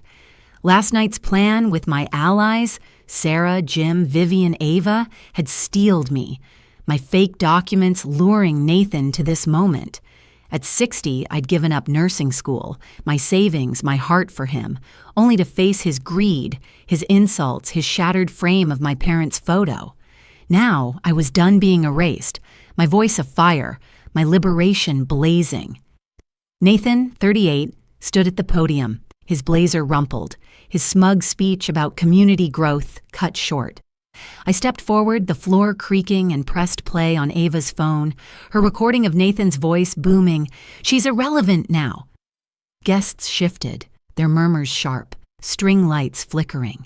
Last night's plan with my allies, Sarah, Jim, Vivian, Ava, had steeled me, my fake documents luring Nathan to this moment. At 60, I'd given up nursing school, my savings, my heart for him, only to face his greed, his insults, his shattered frame of my parents' photo. Now I was done being erased, my voice afire, my liberation blazing. Nathan, 38, stood at the podium, his blazer rumpled, his smug speech about community growth cut short. I stepped forward, the floor creaking, and pressed play on Ava's phone, her recording of Nathan's voice booming. She's irrelevant now. Guests shifted, their murmurs sharp, string lights flickering.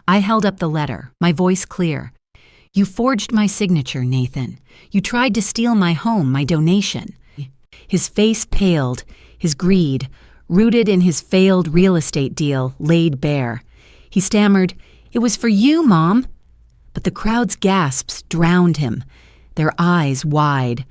I held up the letter, my voice clear. You forged my signature, Nathan. You tried to steal my home, my donation. His face paled, his greed, rooted in his failed real estate deal, laid bare. He stammered, "It was for you, Mom." But the crowd's gasps drowned him, their eyes wide.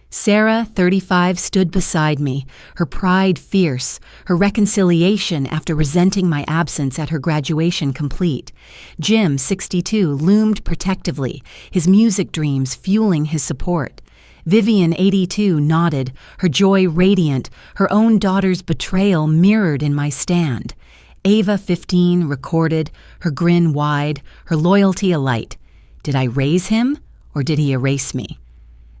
Sarah, 35, stood beside me, her pride fierce, her reconciliation after resenting my absence at her graduation complete. Jim, 62, loomed protectively, his music dreams fueling his support. Vivian, 82, nodded, her joy radiant, her own daughter's betrayal mirrored in my stand. Ava, 15, recorded, her grin wide, her loyalty alight. Did I raise him, or did he erase me?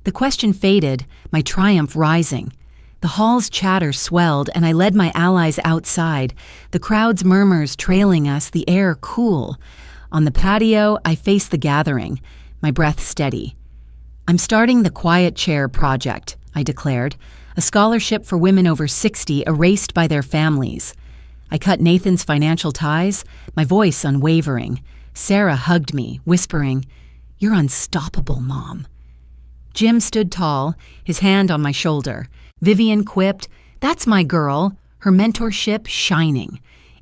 The question faded, my triumph rising. The hall's chatter swelled, and I led my allies outside, the crowd's murmurs trailing us, the air cool. On the patio, I faced the gathering, my breath steady. I'm starting the Quiet Chair Project, I declared, a scholarship for women over 60 erased by their families. I cut Nathan's financial ties, my voice unwavering. Sarah hugged me, whispering, "You're unstoppable, Mom." Jim stood tall, his hand on my shoulder. Vivian quipped, "That's my girl," her mentorship shining.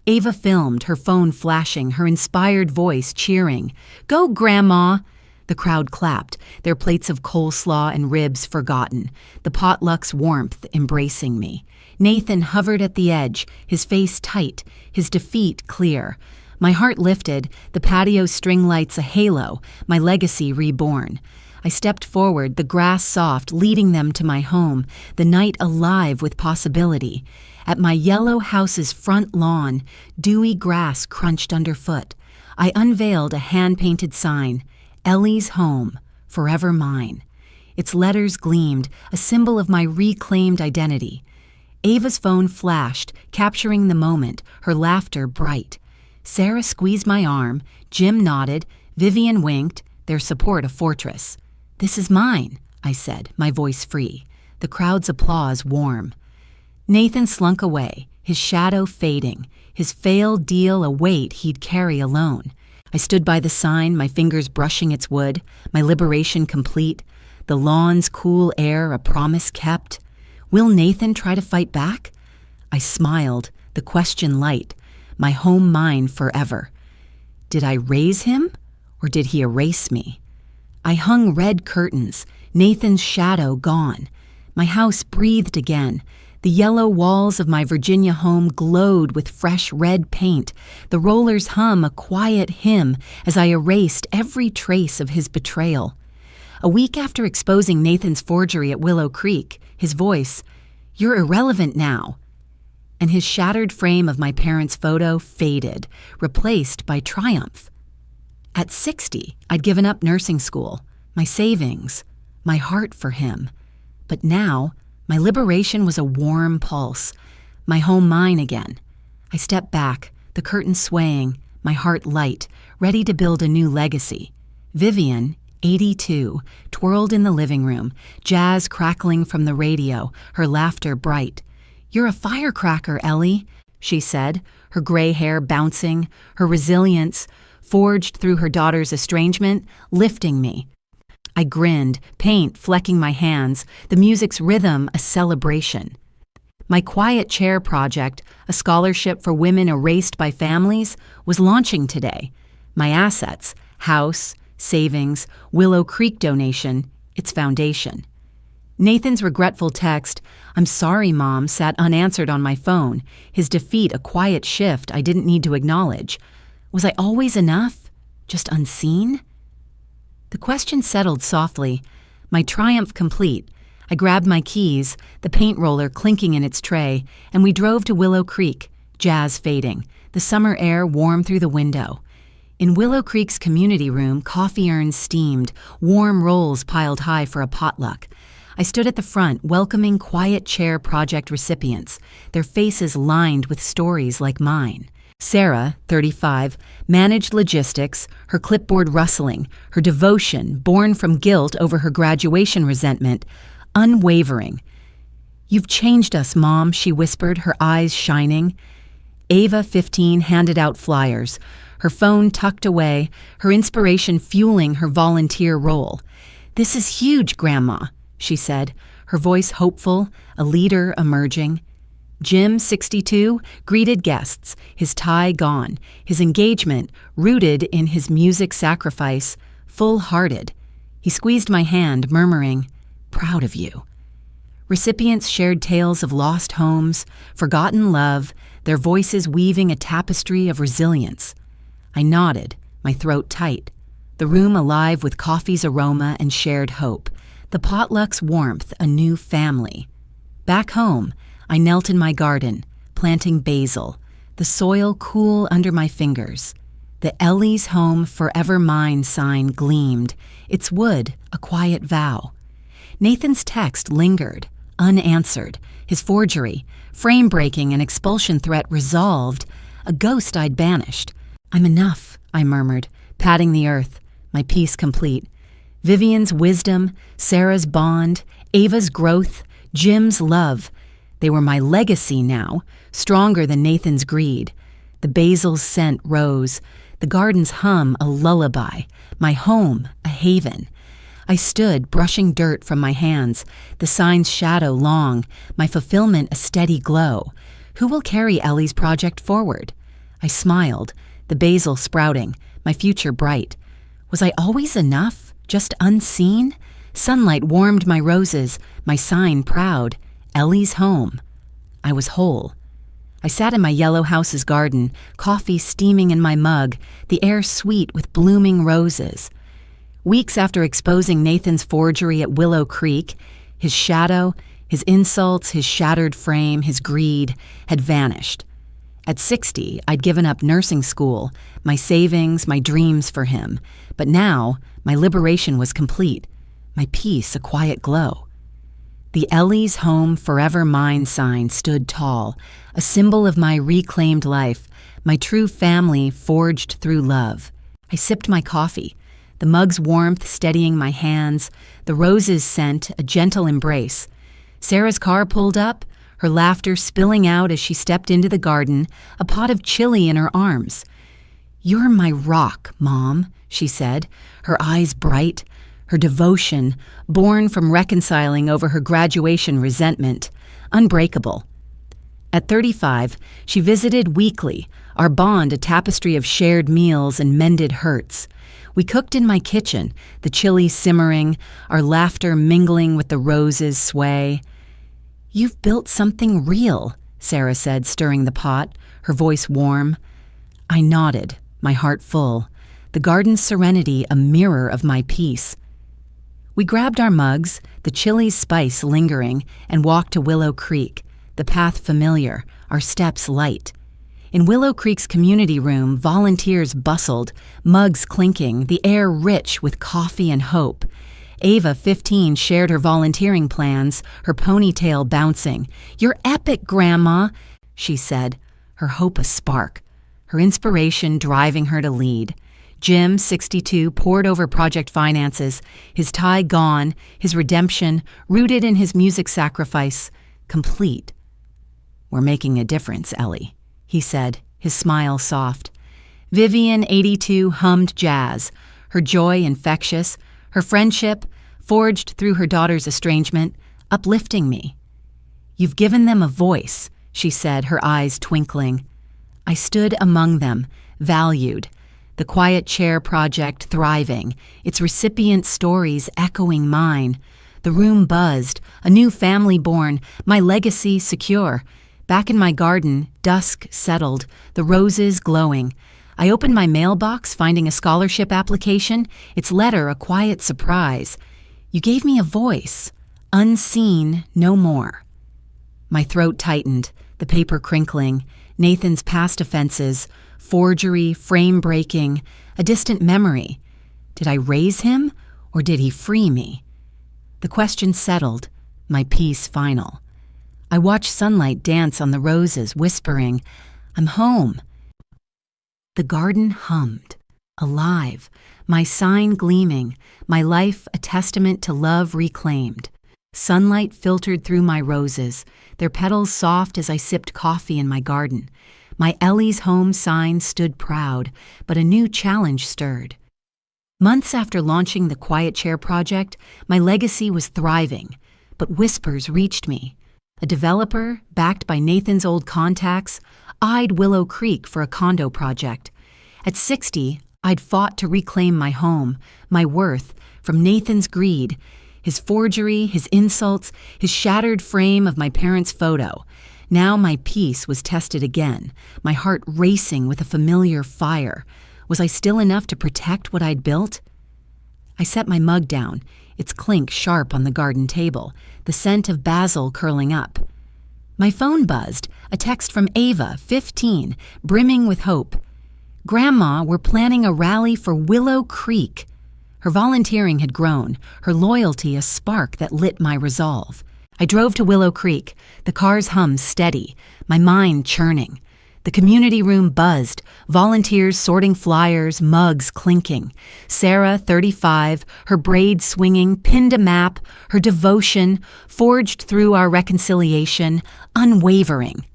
Ava filmed, her phone flashing, her inspired voice cheering. "Go, Grandma!" The crowd clapped, their plates of coleslaw and ribs forgotten, the potluck's warmth embracing me. Nathan hovered at the edge, his face tight, his defeat clear. My heart lifted, the patio string lights a halo, my legacy reborn. I stepped forward, the grass soft, leading them to my home, the night alive with possibility. At my yellow house's front lawn, dewy grass crunched underfoot. I unveiled a hand-painted sign, Ellie's home, forever mine. Its letters gleamed, a symbol of my reclaimed identity. Ava's phone flashed, capturing the moment, her laughter bright. Sarah squeezed my arm, Jim nodded, Vivian winked, their support a fortress. "This is mine," I said, my voice free, the crowd's applause warm. Nathan slunk away, his shadow fading, his failed deal a weight he'd carry alone. I stood by the sign, my fingers brushing its wood, my liberation complete, the lawn's cool air a promise kept. Will Nathan try to fight back? I smiled, the question light, my home mine forever. Did I raise him, or did he erase me? I hung red curtains, Nathan's shadow gone. My house breathed again. The yellow walls of my Virginia home glowed with fresh red paint, the rollers hum a quiet hymn as I erased every trace of his betrayal. A week after exposing Nathan's forgery at Willow Creek, his voice, "You're irrelevant now," and his shattered frame of my parents' photo faded, replaced by triumph. At 60, I'd given up nursing school, my savings, my heart for him. But now, my liberation was a warm pulse, my home mine again. I stepped back, the curtain swaying, my heart light, ready to build a new legacy. Vivian, 82, twirled in the living room, jazz crackling from the radio, her laughter bright. "You're a firecracker, Ellie," she said, her gray hair bouncing, her resilience forged through her daughter's estrangement, lifting me. I grinned, paint flecking my hands, the music's rhythm a celebration. My Quiet Chair project, a scholarship for women erased by families, was launching today. My assets, house, savings, Willow Creek donation, its foundation. Nathan's regretful text, "I'm sorry, Mom," sat unanswered on my phone, his defeat a quiet shift I didn't need to acknowledge. Was I always enough? Just unseen? The question settled softly, my triumph complete. I grabbed my keys, the paint roller clinking in its tray, and we drove to Willow Creek, jazz fading, the summer air warm through the window. In Willow Creek's community room, coffee urns steamed, warm rolls piled high for a potluck. I stood at the front, welcoming Quiet Chair project recipients, their faces lined with stories like mine. Sarah, 35, managed logistics, her clipboard rustling, her devotion, born from guilt over her graduation resentment, unwavering. "You've changed us, Mom," she whispered, her eyes shining. Ava, 15, handed out flyers, her phone tucked away, her inspiration fueling her volunteer role. "This is huge, Grandma," she said, her voice hopeful, a leader emerging. Jim, 62, greeted guests, his tie gone, his engagement rooted in his music sacrifice, full-hearted. He squeezed my hand, murmuring, "Proud of you." Recipients shared tales of lost homes, forgotten love, their voices weaving a tapestry of resilience. I nodded, my throat tight, the room alive with coffee's aroma and shared hope, the potluck's warmth, a new family. Back home, I knelt in my garden, planting basil, the soil cool under my fingers. The Ellie's home forever mine sign gleamed, its wood a quiet vow. Nathan's text lingered, unanswered, his forgery, frame-breaking and expulsion threat resolved, a ghost I'd banished. "I'm enough," I murmured, patting the earth, my piece complete. Vivian's wisdom, Sarah's bond, Ava's growth, Jim's love. They were my legacy now, stronger than Nathan's greed. The basil's scent rose, the garden's hum a lullaby, my home a haven. I stood, brushing dirt from my hands, the sign's shadow long, my fulfillment a steady glow. Who will carry Ellie's project forward? I smiled, the basil sprouting, my future bright. Was I always enough, just unseen? Sunlight warmed my roses, my sign proud. Ellie's home. I was whole. I sat in my yellow house's garden, coffee steaming in my mug, the air sweet with blooming roses. Weeks after exposing Nathan's forgery at Willow Creek, his shadow, his insults, his shattered frame, his greed had vanished. At 60, I'd given up nursing school, my savings, my dreams for him. But now, my liberation was complete, my peace a quiet glow. The Ellie's home forever mine sign stood tall, a symbol of my reclaimed life, my true family forged through love. I sipped my coffee, the mug's warmth steadying my hands, the rose's scent a gentle embrace. Sarah's car pulled up, her laughter spilling out as she stepped into the garden, a pot of chili in her arms. "You're my rock, Mom," she said, her eyes bright, her devotion, born from reconciling over her graduation resentment, unbreakable. At 35, she visited weekly, our bond a tapestry of shared meals and mended hurts. We cooked in my kitchen, the chili simmering, our laughter mingling with the roses' sway. "You've built something real," Sarah said, stirring the pot, her voice warm. I nodded, my heart full, the garden's serenity a mirror of my peace. We grabbed our mugs, the chili's spice lingering, and walked to Willow Creek, the path familiar, our steps light. In Willow Creek's community room, volunteers bustled, mugs clinking, the air rich with coffee and hope. Ava, 15, shared her volunteering plans, her ponytail bouncing. "You're epic, Grandma," she said, her hope a spark, her inspiration driving her to lead. Jim, 62, pored over project finances, his tie gone, his redemption, rooted in his music sacrifice, complete. "We're making a difference, Ellie," he said, his smile soft. Vivian, 82, hummed jazz, her joy infectious, her friendship, forged through her daughter's estrangement, uplifting me. "You've given them a voice," she said, her eyes twinkling. I stood among them, valued. The Quiet Chair Project thriving, its recipient stories echoing mine. The room buzzed, a new family born, my legacy secure. Back in my garden, dusk settled, the roses glowing. I opened my mailbox, finding a scholarship application, its letter a quiet surprise. "You gave me a voice, unseen no more." My throat tightened, the paper crinkling, Nathan's past offenses, forgery, frame breaking, a distant memory. Did I raise him, or did he free me? The question settled, my peace final. I watched sunlight dance on the roses, whispering, "I'm home." The garden hummed, alive, my sign gleaming, my life a testament to love reclaimed. Sunlight filtered through my roses, their petals soft as I sipped coffee in my garden. My Ellie's home sign stood proud, but a new challenge stirred. Months after launching the Quiet Chair Project, my legacy was thriving, but whispers reached me. A developer, backed by Nathan's old contacts, eyed Willow Creek for a condo project. At 60, I'd fought to reclaim my home, my worth, from Nathan's greed, his forgery, his insults, his shattered frame of my parents' photo. Now my peace was tested again, my heart racing with a familiar fire. Was I still enough to protect what I'd built? I set my mug down, its clink sharp on the garden table, the scent of basil curling up. My phone buzzed, a text from Ava, 15, brimming with hope. "Grandma, we're planning a rally for Willow Creek." Her volunteering had grown, her loyalty a spark that lit my resolve. I drove to Willow Creek, the car's hum steady, my mind churning. The community room buzzed, volunteers sorting flyers, mugs clinking. Sarah, 35, her braid swinging, pinned a map, her devotion, forged through our reconciliation, unwavering.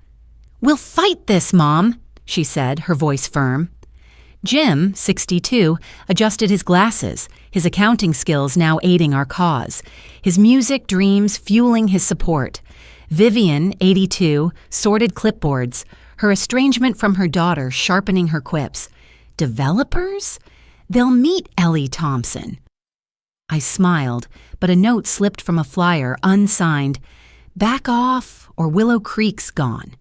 "We'll fight this, Mom," she said, her voice firm. Jim, 62, adjusted his glasses, his accounting skills now aiding our cause, his music dreams fueling his support. Vivian, 82, sorted clipboards, her estrangement from her daughter sharpening her quips. Developers? They'll meet Ellie Thompson. I smiled, but a note slipped from a flyer, unsigned. "Back off, or Willow Creek's gone."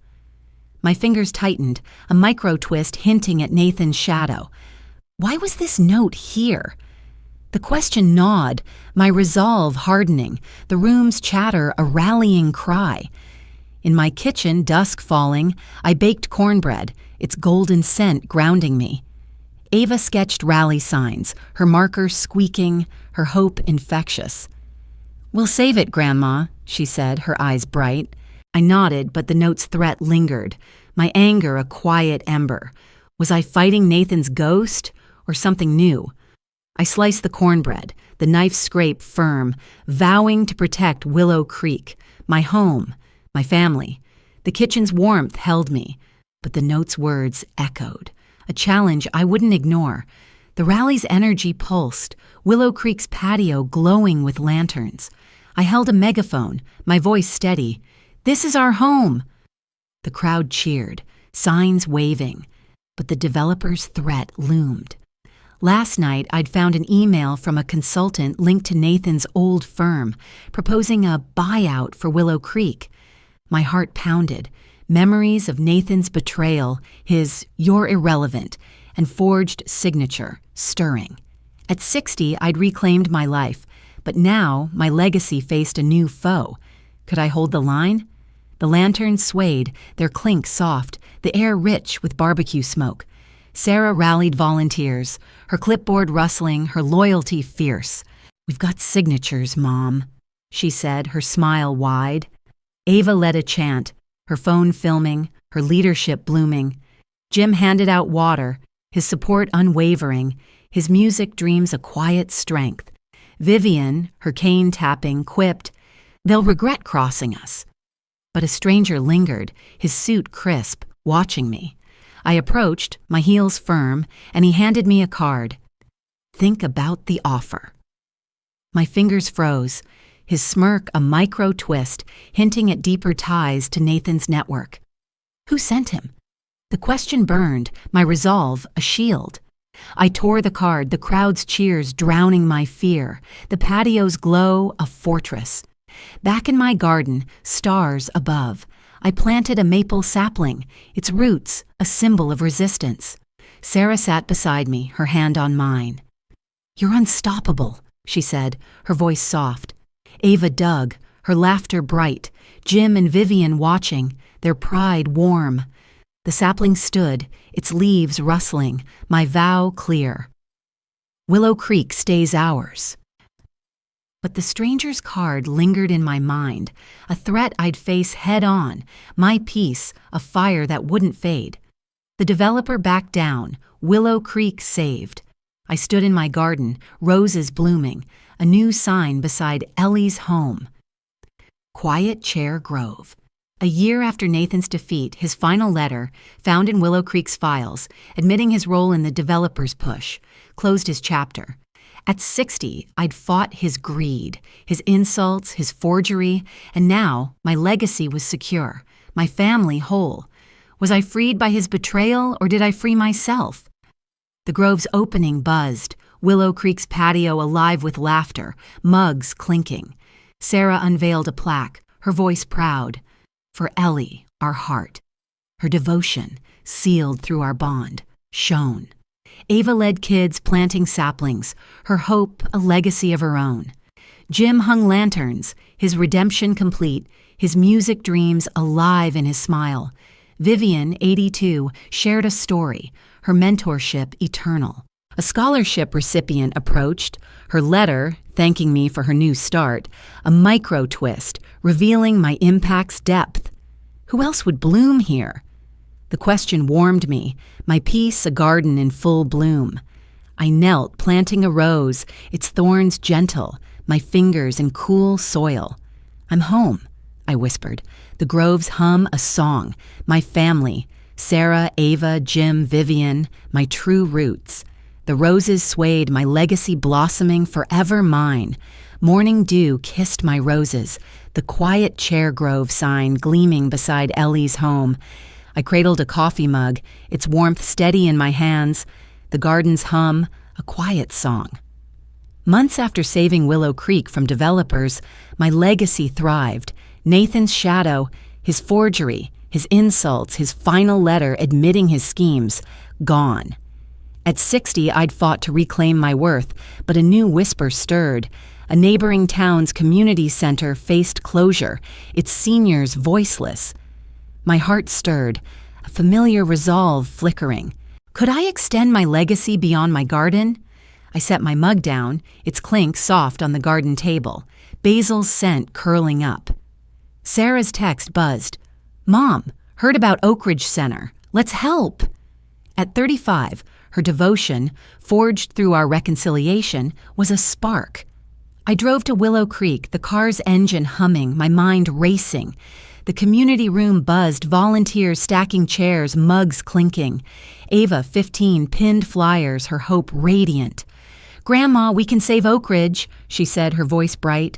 My fingers tightened, a micro-twist hinting at Nathan's shadow. Why was this note here? The question gnawed, my resolve hardening, the room's chatter a rallying cry. In my kitchen, dusk falling, I baked cornbread, its golden scent grounding me. Ava sketched rally signs, her marker squeaking, her hope infectious. "We'll save it, Grandma," she said, her eyes bright. I nodded, but the note's threat lingered, my anger a quiet ember. Was I fighting Nathan's ghost, or something new? I sliced the cornbread, the knife scrape firm, vowing to protect Willow Creek, my home, my family. The kitchen's warmth held me, but the note's words echoed, a challenge I wouldn't ignore. The rally's energy pulsed, Willow Creek's patio glowing with lanterns. I held a megaphone, my voice steady. "This is our home." The crowd cheered, signs waving, but the developer's threat loomed. Last night, I'd found an email from a consultant linked to Nathan's old firm, proposing a buyout for Willow Creek. My heart pounded, memories of Nathan's betrayal, his "you're irrelevant," and forged signature, stirring. At 60, I'd reclaimed my life, but now my legacy faced a new foe. Could I hold the line? The lanterns swayed, their clink soft, the air rich with barbecue smoke. Sarah rallied volunteers, her clipboard rustling, her loyalty fierce. "We've got signatures, Mom," she said, her smile wide. Ava led a chant, her phone filming, her leadership blooming. Jim handed out water, his support unwavering, his music dreams a quiet strength. Vivian, her cane tapping, quipped, "They'll regret crossing us." But a stranger lingered, his suit crisp, watching me. I approached, my heels firm, and he handed me a card. Think about the offer. My fingers froze, his smirk a micro twist, hinting at deeper ties to Nathan's network. Who sent him? The question burned, my resolve a shield. I tore the card, the crowd's cheers drowning my fear, the patio's glow a fortress. Back in my garden, stars above, I planted a maple sapling, its roots a symbol of resistance. Sarah sat beside me, her hand on mine. You're unstoppable, she said, her voice soft. Ava dug, her laughter bright, Jim and Vivian watching, their pride warm. The sapling stood, its leaves rustling, my vow clear. Willow Creek stays ours. But the stranger's card lingered in my mind, a threat I'd face head on, my peace, a fire that wouldn't fade. The developer backed down, Willow Creek saved. I stood in my garden, roses blooming, a new sign beside Ellie's home. Quiet Chair Grove. A year after Nathan's defeat, his final letter, found in Willow Creek's files, admitting his role in the developer's push, closed his chapter. At 60, I'd fought his greed, his insults, his forgery, and now my legacy was secure, my family whole. Was I freed by his betrayal, or did I free myself? The Grove's opening buzzed, Willow Creek's patio alive with laughter, mugs clinking. Sarah unveiled a plaque, her voice proud. For Ellie, our heart. Her devotion, sealed through our bond, shone. Ava led kids planting saplings, her hope a legacy of her own. Jim hung lanterns, his redemption complete, his music dreams alive in his smile. Vivian, 82, shared a story, her mentorship eternal. A scholarship recipient approached, her letter, thanking me for her new start, a micro twist, revealing my impact's depth. Who else would bloom here? The question warmed me, my peace a garden in full bloom. I knelt, planting a rose, its thorns gentle, my fingers in cool soil. I'm home, I whispered, the groves hum a song, my family, Sarah, Ava, Jim, Vivian, my true roots. The roses swayed, my legacy blossoming forever mine. Morning dew kissed my roses, the quiet chair grove sign gleaming beside Ellie's home. I cradled a coffee mug, its warmth steady in my hands, the garden's hum, a quiet song. Months after saving Willow Creek from developers, my legacy thrived. Nathan's shadow, his forgery, his insults, his final letter admitting his schemes, gone. At 60, I'd fought to reclaim my worth, but a new whisper stirred. A neighboring town's community center faced closure, its seniors voiceless. My heart stirred, a familiar resolve flickering. Could I extend my legacy beyond my garden? I set my mug down, its clink soft on the garden table, basil's scent curling up. Sarah's text buzzed. Mom, heard about Oak Ridge Center. Let's help. At 35, her devotion, forged through our reconciliation, was a spark. I drove to Willow Creek, the car's engine humming, my mind racing. The community room buzzed, volunteers stacking chairs, mugs clinking. Ava, 15, pinned flyers, her hope radiant. Grandma, we can save Oak Ridge, she said, her voice bright.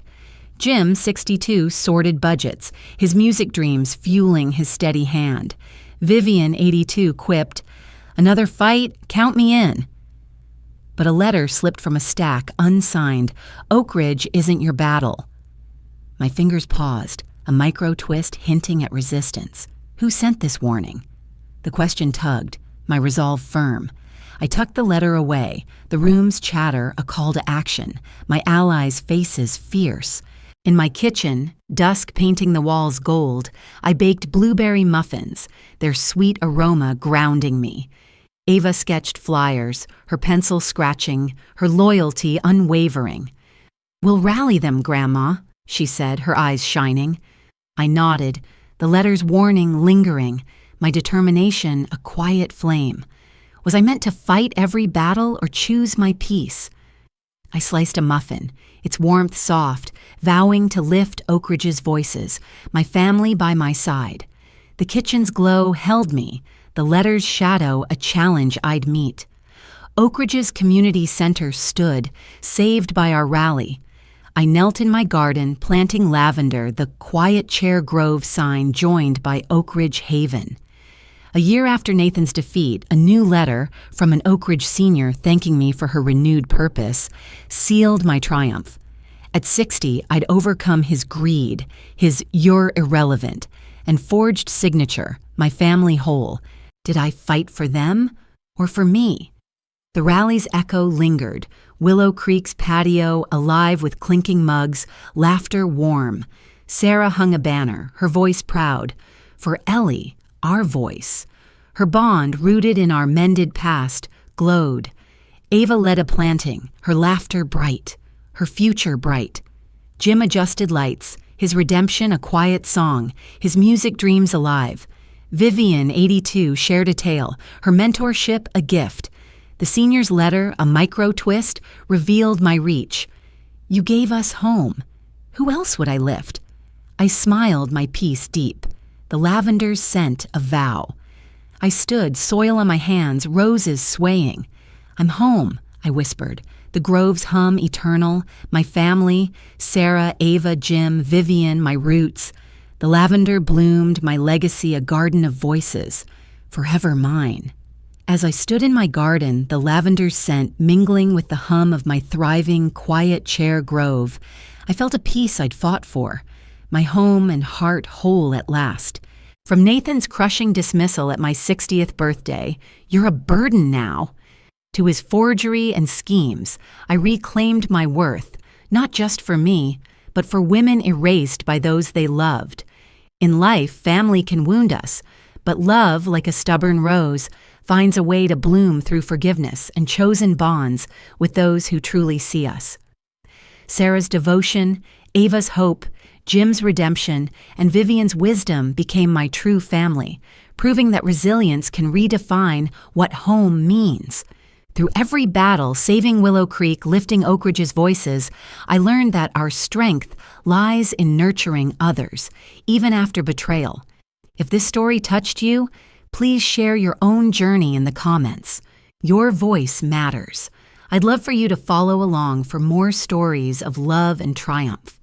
Jim, 62, sorted budgets, his music dreams fueling his steady hand. Vivian, 82, quipped, another fight, count me in. But a letter slipped from a stack, unsigned. Oak Ridge isn't your battle. My fingers paused, a micro twist hinting at resistance. Who sent this warning? The question tugged, my resolve firm. I tucked the letter away, the room's chatter a call to action, my allies' faces fierce. In my kitchen, dusk painting the walls gold, I baked blueberry muffins, their sweet aroma grounding me. Ava sketched flyers, her pencil scratching, her loyalty unwavering. We'll rally them, Grandma, she said, her eyes shining. I nodded, the letter's warning lingering, my determination a quiet flame. Was I meant to fight every battle or choose my peace? I sliced a muffin, its warmth soft, vowing to lift Oak Ridge's voices, my family by my side. The kitchen's glow held me, the letters shadow a challenge I'd meet. Oak Ridge's community center stood, saved by our rally. I knelt in my garden, planting lavender, the Quiet Chair Grove sign joined by Oak Ridge Haven. A year after Nathan's defeat, a new letter from an Oak Ridge senior thanking me for her renewed purpose sealed my triumph. At 60, I'd overcome his greed, his "you're irrelevant," and forged signature, my family whole. Did I fight for them or for me? The rally's echo lingered, Willow Creek's patio alive with clinking mugs, laughter warm. Sarah hung a banner, her voice proud. For Ellie, our voice. Her bond, rooted in our mended past, glowed. Ava led a planting, her laughter bright, her future bright. Jim adjusted lights, his redemption a quiet song, his music dreams alive. Vivian, 82, shared a tale, her mentorship a gift. The senior's letter, a micro twist, revealed my reach. You gave us home. Who else would I lift? I smiled my peace deep. The lavender's scent a vow. I stood, soil on my hands, roses swaying. I'm home, I whispered. The grove's hum eternal, my family, Sarah, Ava, Jim, Vivian, my roots. The lavender bloomed, my legacy a garden of voices, forever mine. As I stood in my garden, the lavender's scent mingling with the hum of my thriving, quiet chair grove, I felt a peace I'd fought for, my home and heart whole at last. From Nathan's crushing dismissal at my 60th birthday, "You're a burden now," to his forgery and schemes, I reclaimed my worth, not just for me, but for women erased by those they loved. In life, family can wound us, but love, like a stubborn rose, finds a way to bloom through forgiveness and chosen bonds with those who truly see us. Sarah's devotion, Ava's hope, Jim's redemption, and Vivian's wisdom became my true family, proving that resilience can redefine what home means. Through every battle, saving Willow Creek, lifting Oak Ridge's voices, I learned that our strength lies in nurturing others, even after betrayal. If this story touched you, please share your own journey in the comments. Your voice matters. I'd love for you to follow along for more stories of love and triumph.